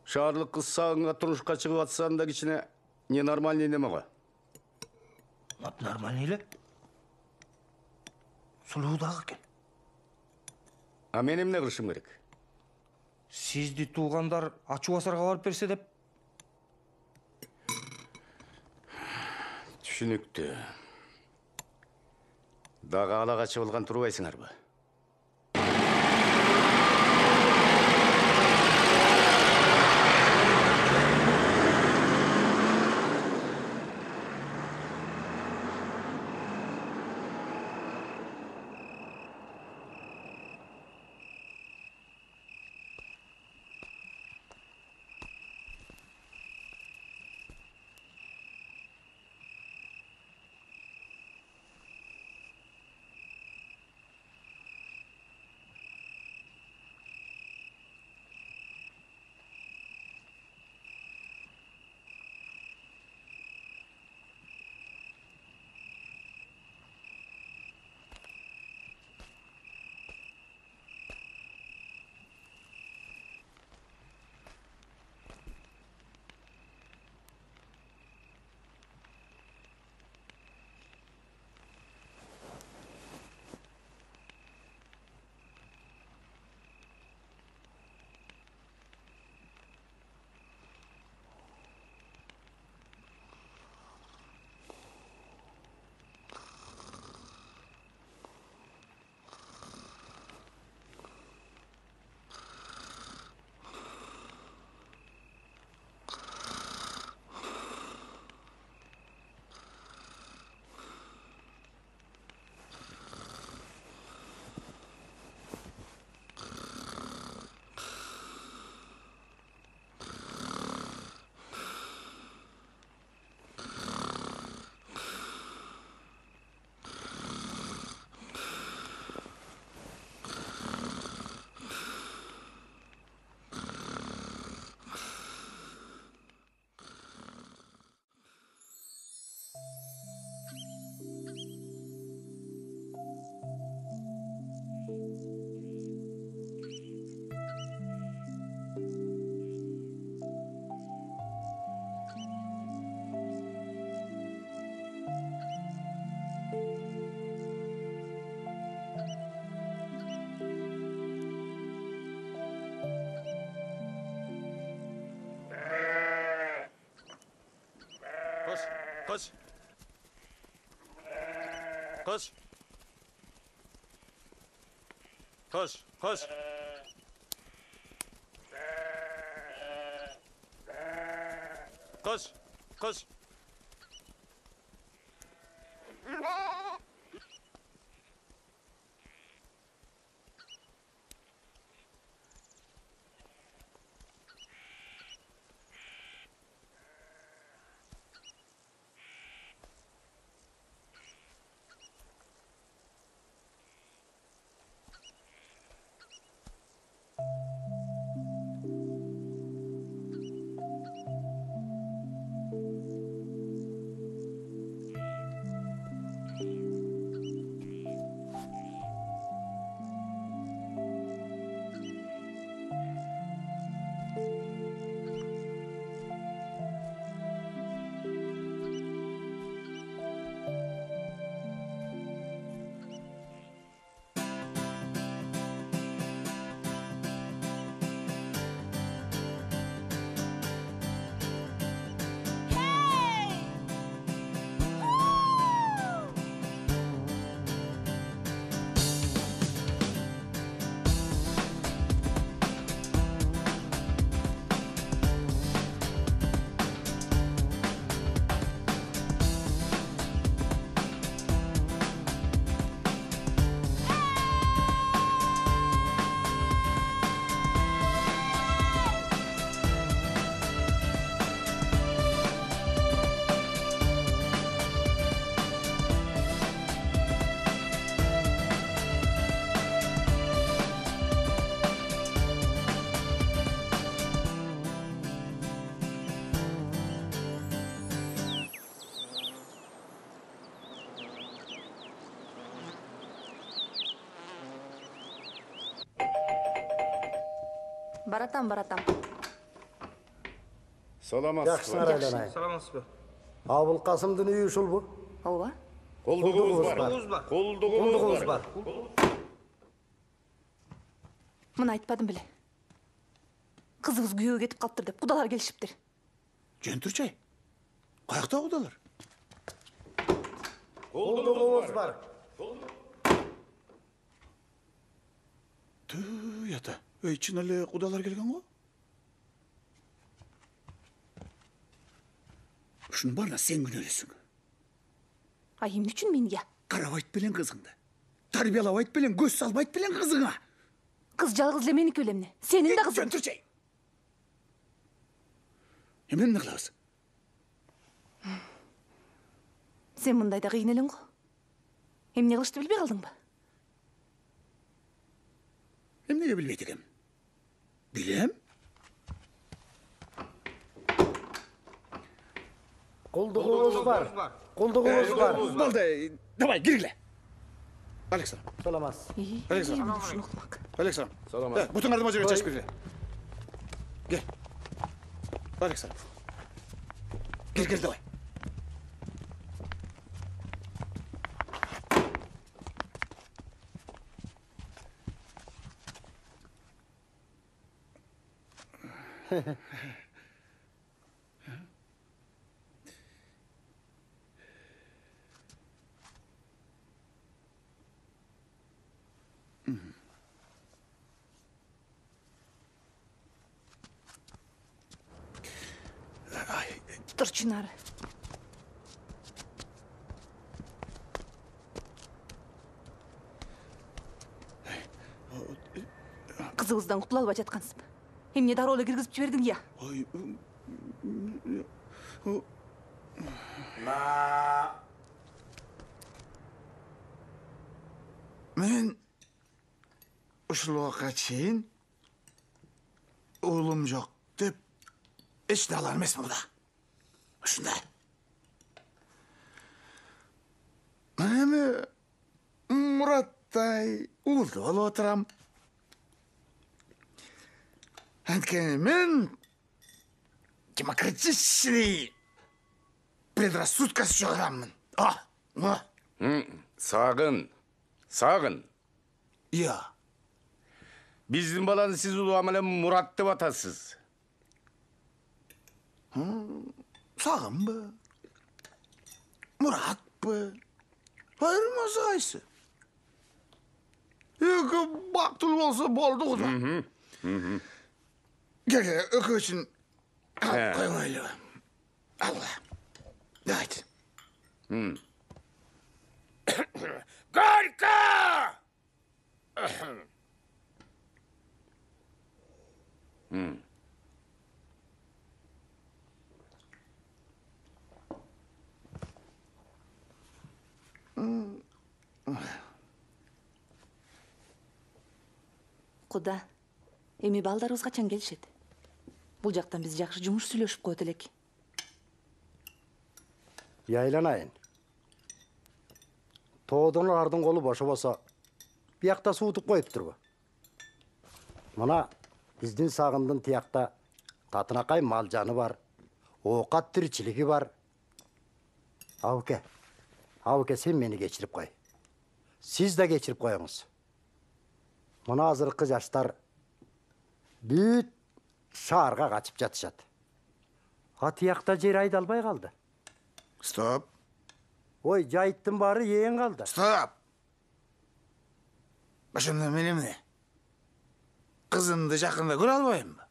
S1: Шаарлык кыз сагынга турмушка чыгып атсаң да кичине ненормальный неме го?
S17: Нормальный эле. Сулуу дагы экен.
S1: А мен эмне кылышым керек?
S17: Сизди туугандар ачуу асарга барып берсе деп.
S1: Түшүнүктүү. Дагы ала качып алган турбайсыңарбы?
S18: Kız. Kız. Kız. Kız. Kız. Kız.
S6: Баратам.
S18: Саламатсыз.
S14: Жақсыңар айланайын.
S9: Саламатсыз ба?
S14: Абыл Қасымдың үйі ушул бу?
S6: Ооба.
S14: Құлдығымыз бар.
S6: Мына айтпадым біле. Қызыңыз күйеуге кетіп қалыптыр деп құдалар келишиптир.
S1: Жөн турчай. Каякта кудалар?
S14: Құлдығымыз бар.
S1: Tüh yata. Çin ele kudalar gelgen o. Şunu barna sen gün öylesin.
S6: Ay emne üçün meni ya?
S1: Karabait bilen kızыңды. Tarbiyalabait bilen, göz salbait bilen kızыңa.
S6: Kız жалғыз эле меники эле эмне? Сенин да кызың.
S1: Жөн турчай. Эмне кылабыз?
S6: Сен мындайда кыйын элең го. Эмне кылышты билбей калдыңбы?
S1: Emnege bilbeyt ekem. Bilem.
S14: Құлдығымыз бар.
S1: Balday, давай, girgile. Aleksandr.
S14: Salamaz.
S1: Aleksandr. Salamaz. Bütün ardıma cebe çeşip girgile. Gel. Aleksandr. Gel, давай.
S6: Dur Çınarı. Kızımızdan құтыла албай жаткансың. Эмне дароо эле киргизип жибердиң я?
S1: Men uşul wagtga çeyin oğlum yok dep eç dalar emes burada. Uşunday. Men эми Muratday uğuldu olup oturam. Анткени мен демократический предрассудкасы жоқ адаммын.
S5: Сағын.
S1: Иә.
S5: Біздің баланы сіз уламалы Мұрат деп атасыз.
S1: Сағын бы? Мұрат бы? Айырмасы қайсы? Екі бақтыл болса болды құда. Gel, ökü için koymaylı. Allah. Давайте.
S5: Горько!
S6: Құда, эми балдарыбыз качан келишет? Бул жактан биз жакшы жумуш сүйлөшүп коет элек.
S14: Яйланайын. Тоодон ардын колу бошо болсо, биякта суутуп коюптурбу. Мына биздин Сагындын тиякта татынакай мал жаны бар, оокат тиричилиги бар. Абыке, сен мени кечирип кой. Сиз да кечирип коюңуз. Мына азыркы жаштар бүт шаарга качып жатышат. Атыякта жер айдалбай калды.
S1: Стоп.
S14: Ой, жайыттын баары ээн калды.
S1: Стоп. Башымда мен эмне? Кызымды жакында көрө албаймбы?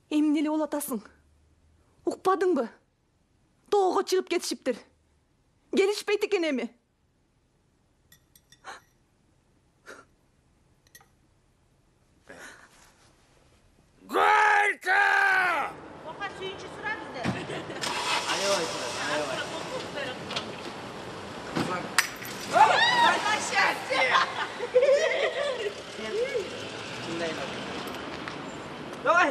S6: Эмне эле болуп атасың? Укпадыңбы? Тоого чыгып кетишиптир. Келишпейт экен эми.
S5: Горько!
S19: Oka suyuncu sıra bizde.
S16: Ayoy.
S19: Arkadaşlar.
S16: Давай.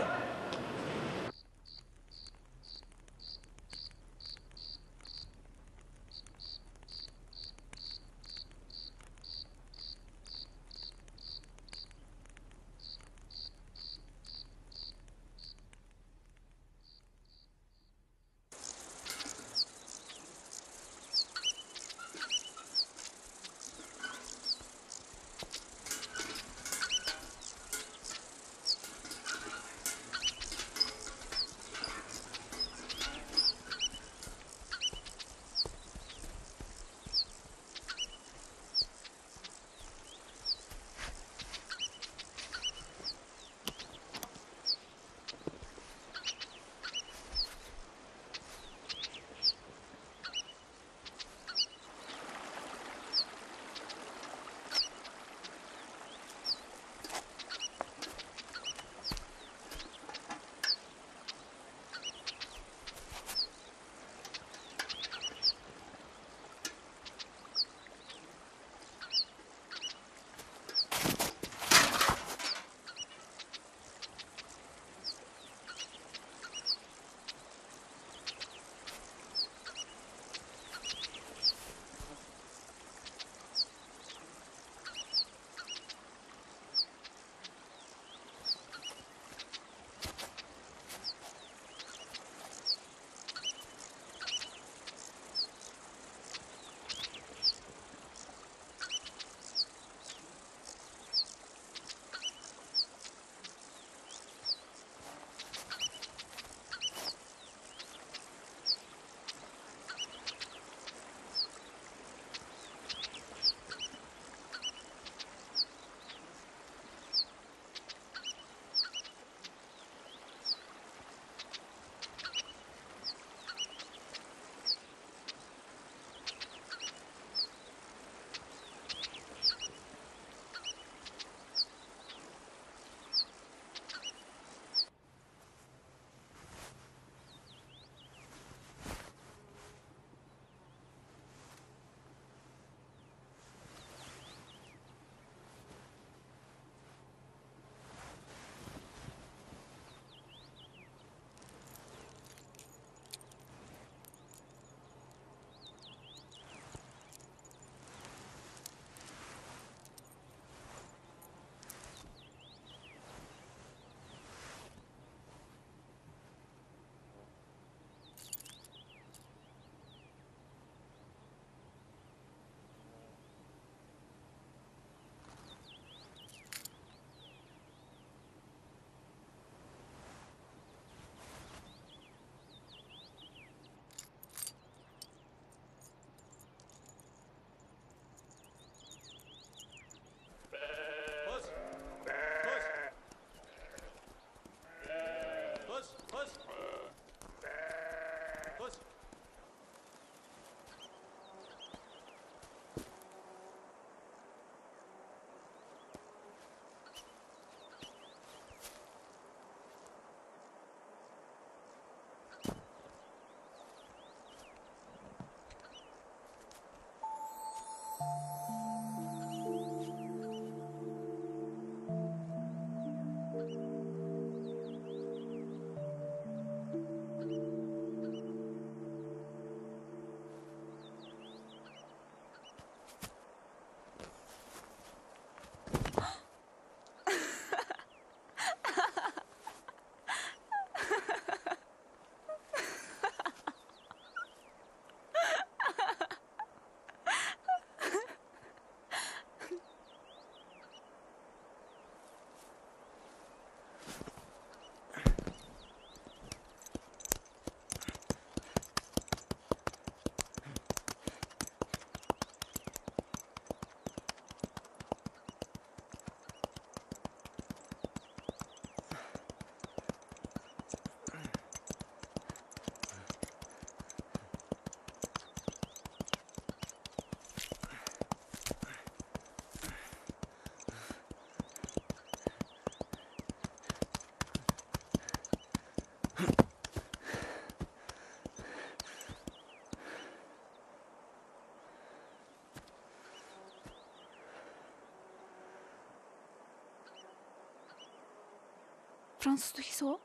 S3: Fransızca his o?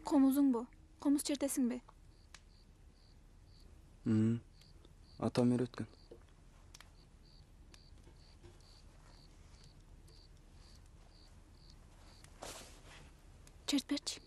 S3: Komuzun bu. Komuz çertesin be.
S12: Atam öğretken.
S3: Çertberçi.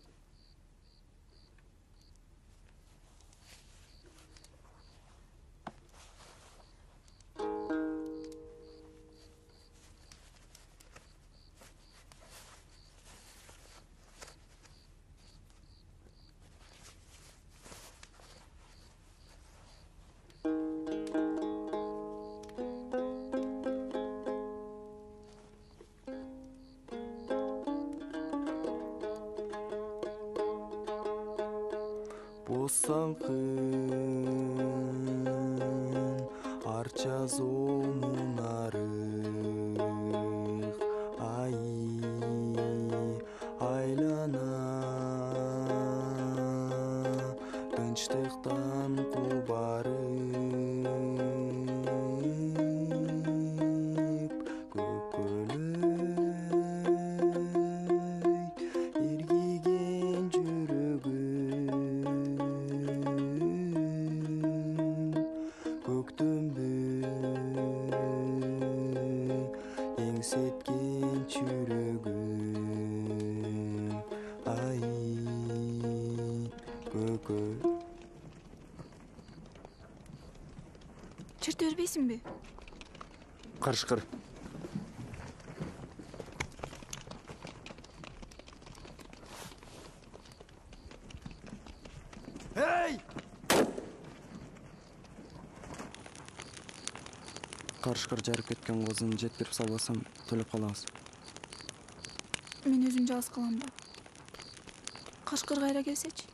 S20: Bosankın arça zomunarık ay aylana tınçtıktan kubarıp kökölöy irgigen жүрөгүм көктөмдү эңсеткен чүрөгүм ай көкө.
S3: Çert örbeysin be.
S12: Karışkır.
S20: Hey!
S12: Karışkır жарып кеткен козун жеткирип салбасам төлөп калабыз.
S3: Men özüm jaz kalam da. Kaşkır gayra gelseç.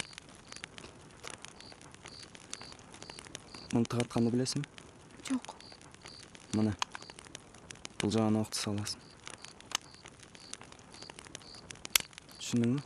S12: Муну тыгатканды билесиңби?
S3: Жок.
S12: Мына. Бул жаган окту саласың. Түшүндүңбү?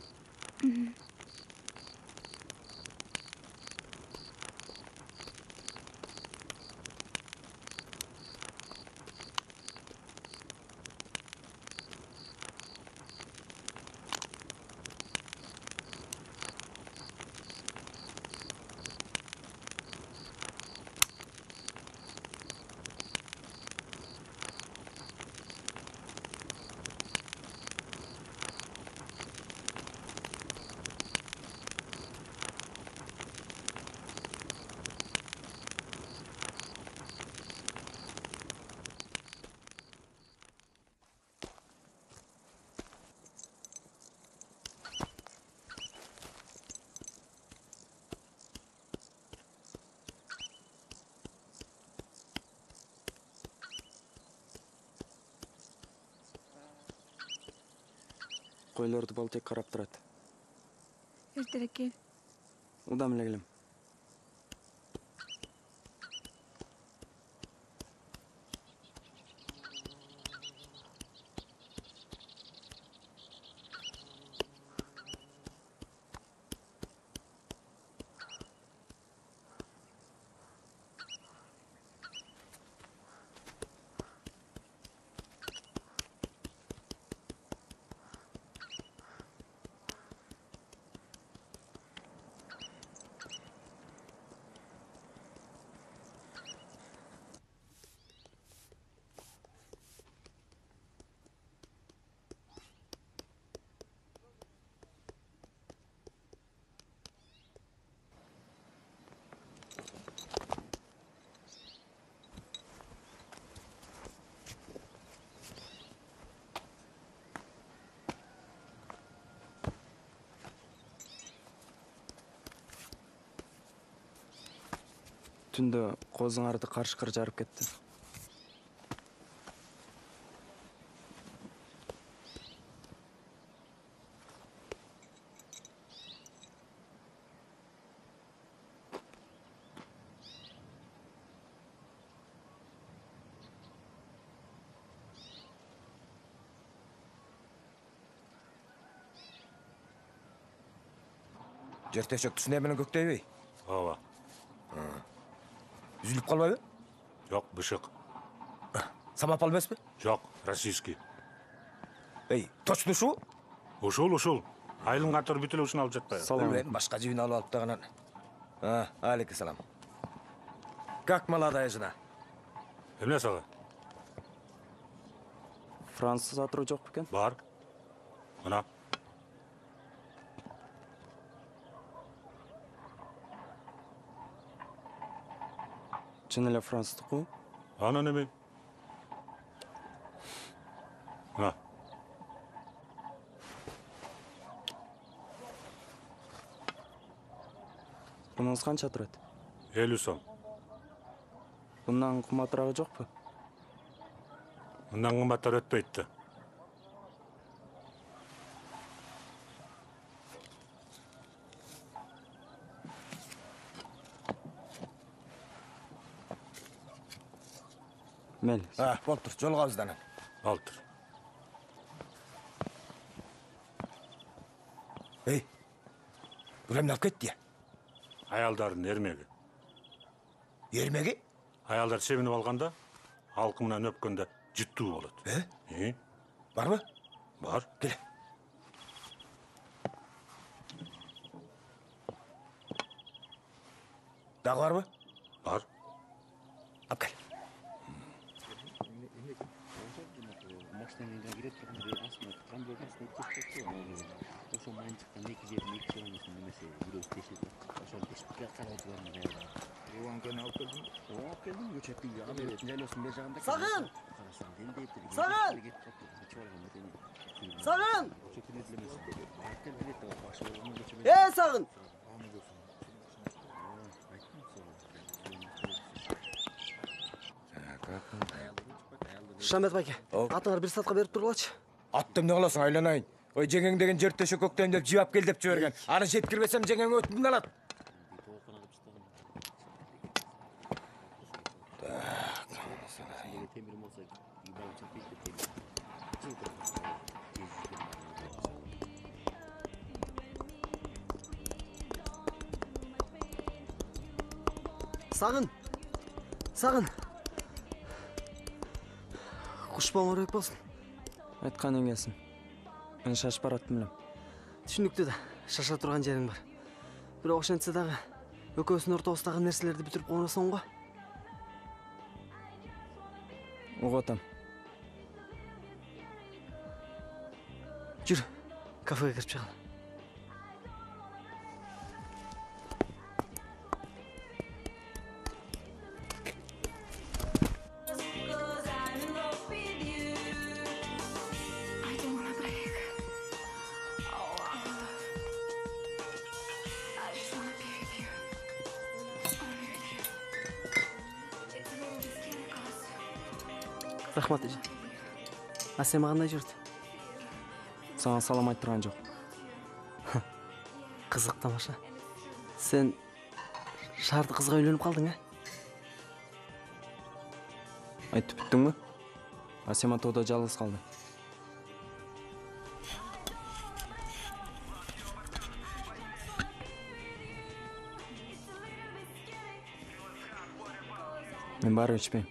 S20: Койлорду Балтек карап турат.
S3: Эртерээк кел.
S20: Удам эле келем. Түндө козуңарды каршыкыр жарып кетти.
S5: Жер төшөк түсүнө менен көктөйбөй?
S18: Ооба.
S5: Үзүлүп калбайбы?
S18: Жок, бышык.
S5: Самопал эмеспи?
S18: Жок, российский.
S5: Эй, точно ушул?
S18: Ушул. Айылын катыр бүтүлө ушуну алып жатпайбы?
S5: Салам. Башка жибин алып алып дагынан. Алейкум салам. Как молодая жена?
S18: Эмне сага?
S20: Француз атыруу жок бекен?
S18: Бар. Мына.
S20: Чын эле француздуку?
S18: Анан эме? Мына.
S20: Бунуңуз канча турат?
S18: 50 сом.
S20: Bundan кымбатыраагы жокпу?
S18: Мындан кымбаттар өтпөйт да.
S20: Мел.
S5: Болуп тур, жолго абызданан.
S18: Болуп тур.
S5: Эй, бул эмне алып кетти?
S18: Аялдардын эрмеги.
S5: Эрмеги?
S18: Аялдар себинип алганда, алкы менен өпкөндө жыттуу болот.
S5: Барбы?
S18: Бар.
S5: Кел. Дагы барбы?
S18: Бар.
S5: Алып кел.
S4: Сагын! Сагын! Сагын! Шамет байке, атыңар бир саатка берип тургулачы.
S5: Атты эмне кыласың, айланайын. Ой, жеңең деген жер төшөк көктөйм деп жибап кел деп жиберген. Аны жеткирбесем жеңең өтүнүн алат.
S4: Сагын. Кушпаң оройып болсын.
S20: Айтканың келсин. Мен шашып бараттым элем.
S4: Түшүнүктүү да, шаша турган жериң бар. Бирок ошентсе дагы экөөбүздүн ортобуздагы нерселерди бүтүрүп койносоң го.
S20: Угутам.
S4: Жүр, кафеге кирип чыгалы. Рахмат эже. А сен кандай жүрдү?
S20: Саған салам айтып тұрған жоқ.
S4: Қызық тамаша. Сен шарды қызға үйленіп қалдың,
S20: Айтып біттің бі? Асема тода жалғыз қалды. Мен бары өшпейм.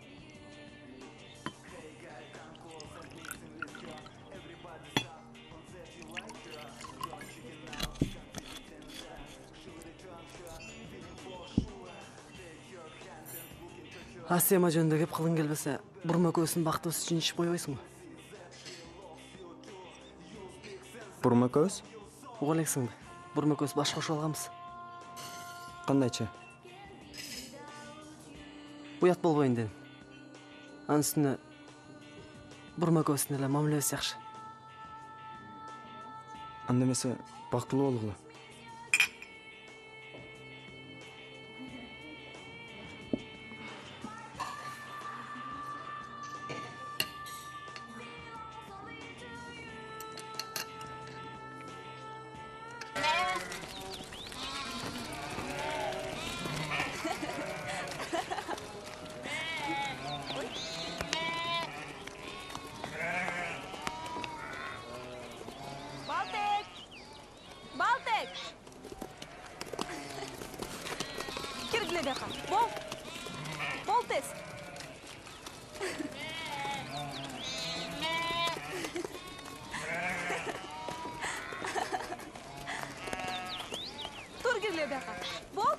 S4: Асема жөнінде кеп қылың келбесе, бұрма көзін бақтыбыз үшін ішіп қойбайсың ба?
S20: Бұрма көз?
S4: Оғалексің бе? Бұрма көз баш қошу алғамыз.
S20: Қандайчы?
S4: Уят болбайын дедім. Аның үстіне бұрма көзін әлі мамле өз яқшы.
S20: Андемесе бақтылы болуғылы.
S3: Бол тез. Тур кирле бияка. Бол.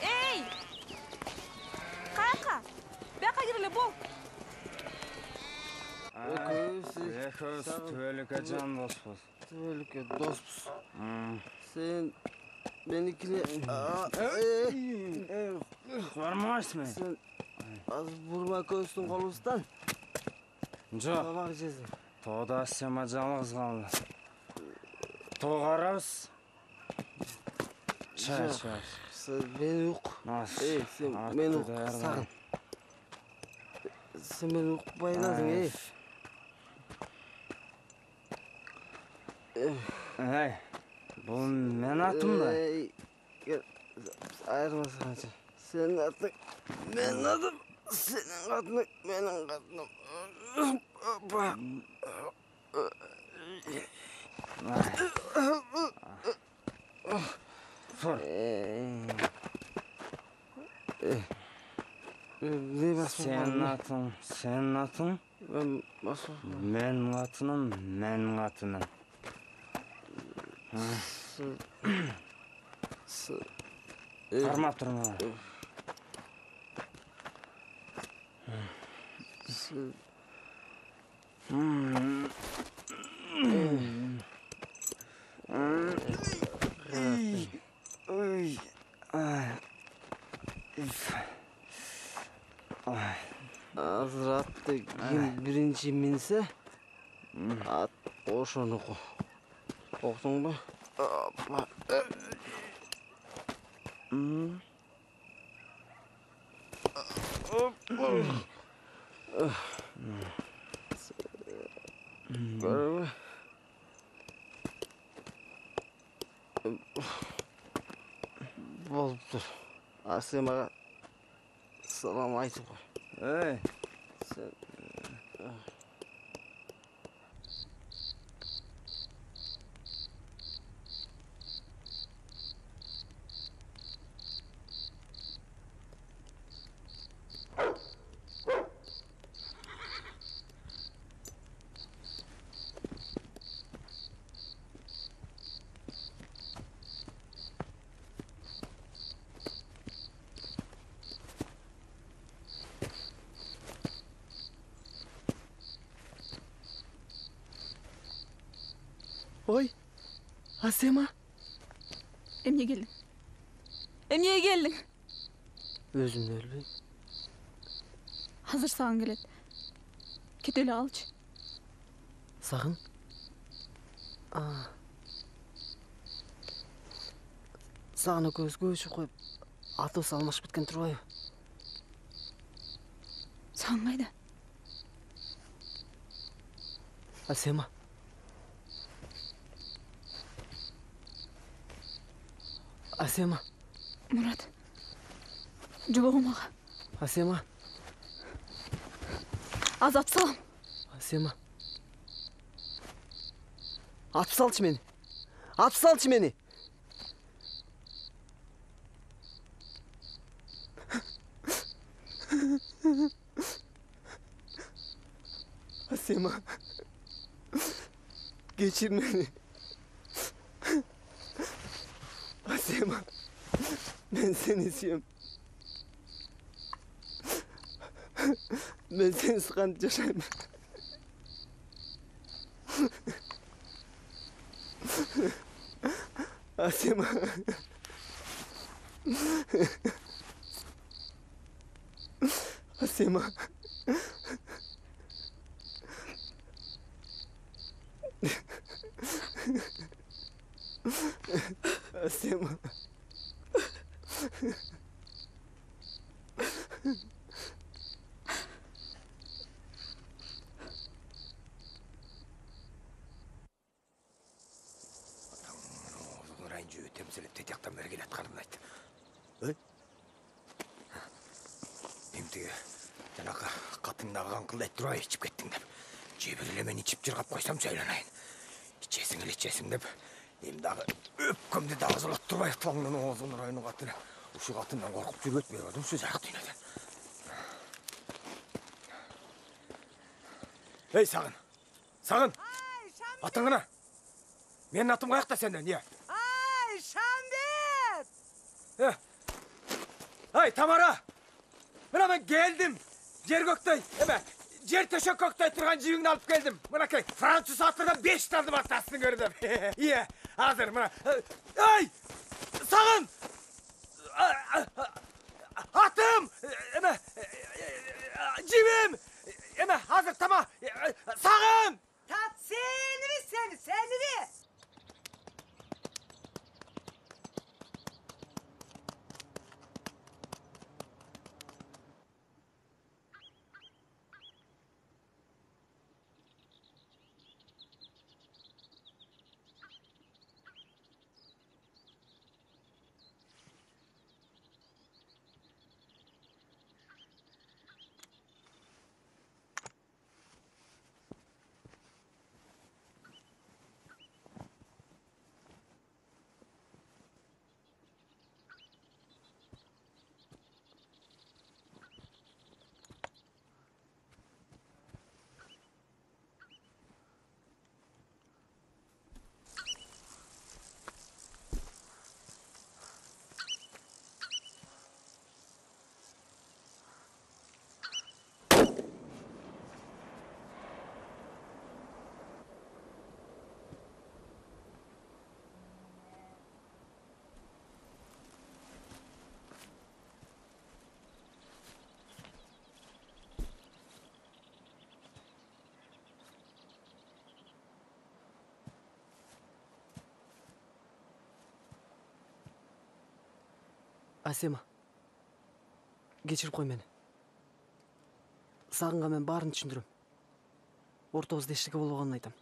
S3: Эй! Каяка? Бияка кирле, бол.
S20: Экөөс түбөлүккө жан доспуз.
S4: Түбөлүккө доспуз. Сен меникине
S20: бармайсың мен.
S4: Сен азыр бурма көздің қолыбыздан.
S20: Жоқ.
S4: Табақ жезің.
S20: Тода Асема жалғыз қалды. Тоғарабыз. Чай.
S4: Сен мені ұқ. Сен мені ұқ сағын. Сен мені ұқ байладың,
S20: Эй, бұл мен атым да.
S4: Айырмасы қанша. Сенің атың, менің атым. Сенің атың, менің атым.
S20: Сор. Сенің атың. Менің атының. Қармап тұрма.
S4: Азыр атты ким биринчи минсе, ат ошону оқтың ба? Көрі болып тұр. Асемаға салам айтып қой.
S20: Эй!
S4: Ой, Асема.
S3: Эмне келдің? Эмнеге келдің?
S4: Өзім өлбейм.
S3: Азыр саған келет. Кете эле алчы.
S4: Сағын? Сағыны көзгө өшіп қойып, атыбыз алмашып біткен тұрбайбы?
S3: Саған қайда?
S4: Асема. Асема.
S3: Мурат. Жобогум ага.
S4: Асема.
S3: Азат салам.
S4: Асема. Атып салчы мени. Атып салчы мени. Асема. Geçir beni. Asema. Ben seni istiyorum. Ben seni sıkıntı yaşayayım. Asema. Asema. Asema.
S5: Нұрайын жүйі темселеп тетяқтан бері келет қарымын айтты. Емтіге жаңағы қатындағы қаңқылдай тұрай ішіп кеттің деп. Жебірлемен ішіп жырғап қойсам сөйланайын. İçesin деп. Емдағы өпкімді дағызылат тұрбай тұлаңның оғызы Нұрайының қатыны. Ұшы қатыннан қорқып жүргет берудың сөз ақ түйнеді. Ей, сағын! Сағын! Атыңғына! Менің атым қаяқта сенден, не?
S19: Ай, Şambet!
S5: Ай, Тамара! Мына мен келдім. Жер көктей, жер төшек көктей тұрған жібіңді алып келдім. Мынакей, Француз атырдан 5 тарды бастасын көрдім. Иә, азыр, мына. Ай! Сағын! Атым! Жібім! Hazır, tamam. Sağın!
S19: Tat seni mi?
S4: Asema. Geçirip koy beni. Sağınға мен барын түсіндірім. Ортамызда ештеңе болғанын айтам.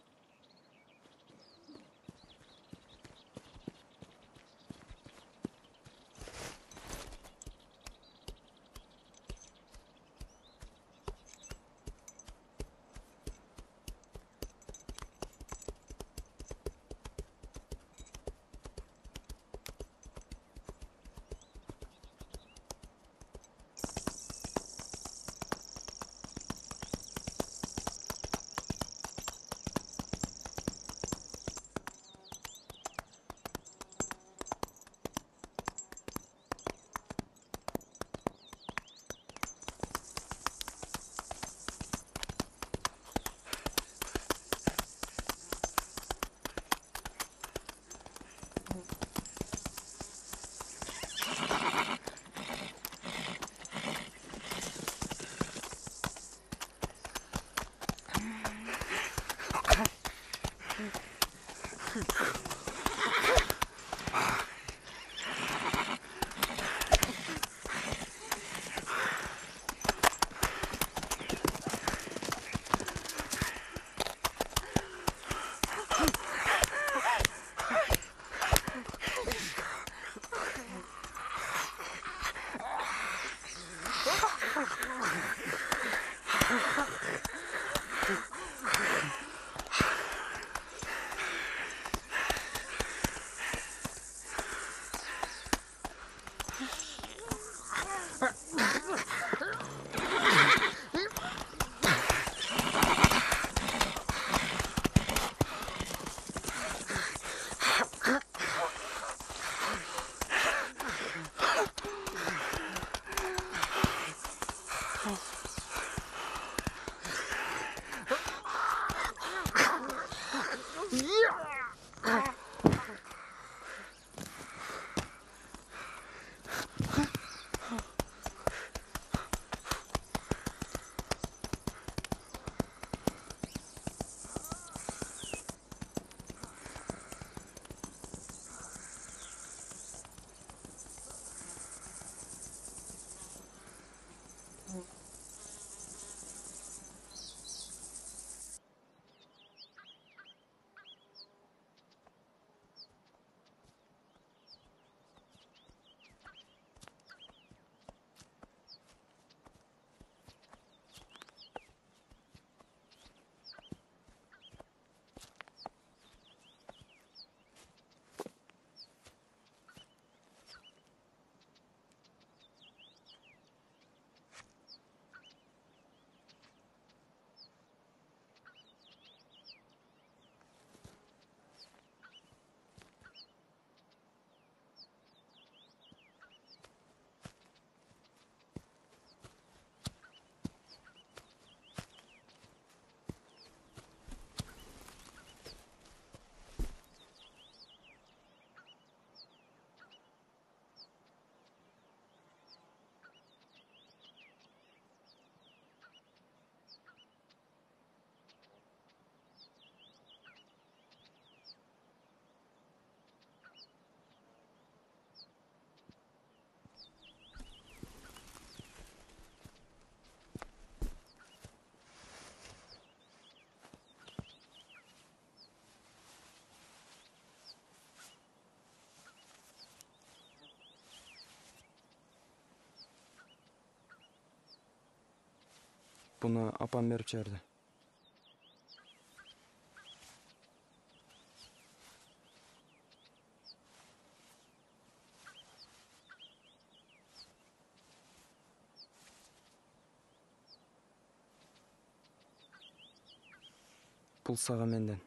S20: Bunu apam berip жіберді. Бұл саған менден.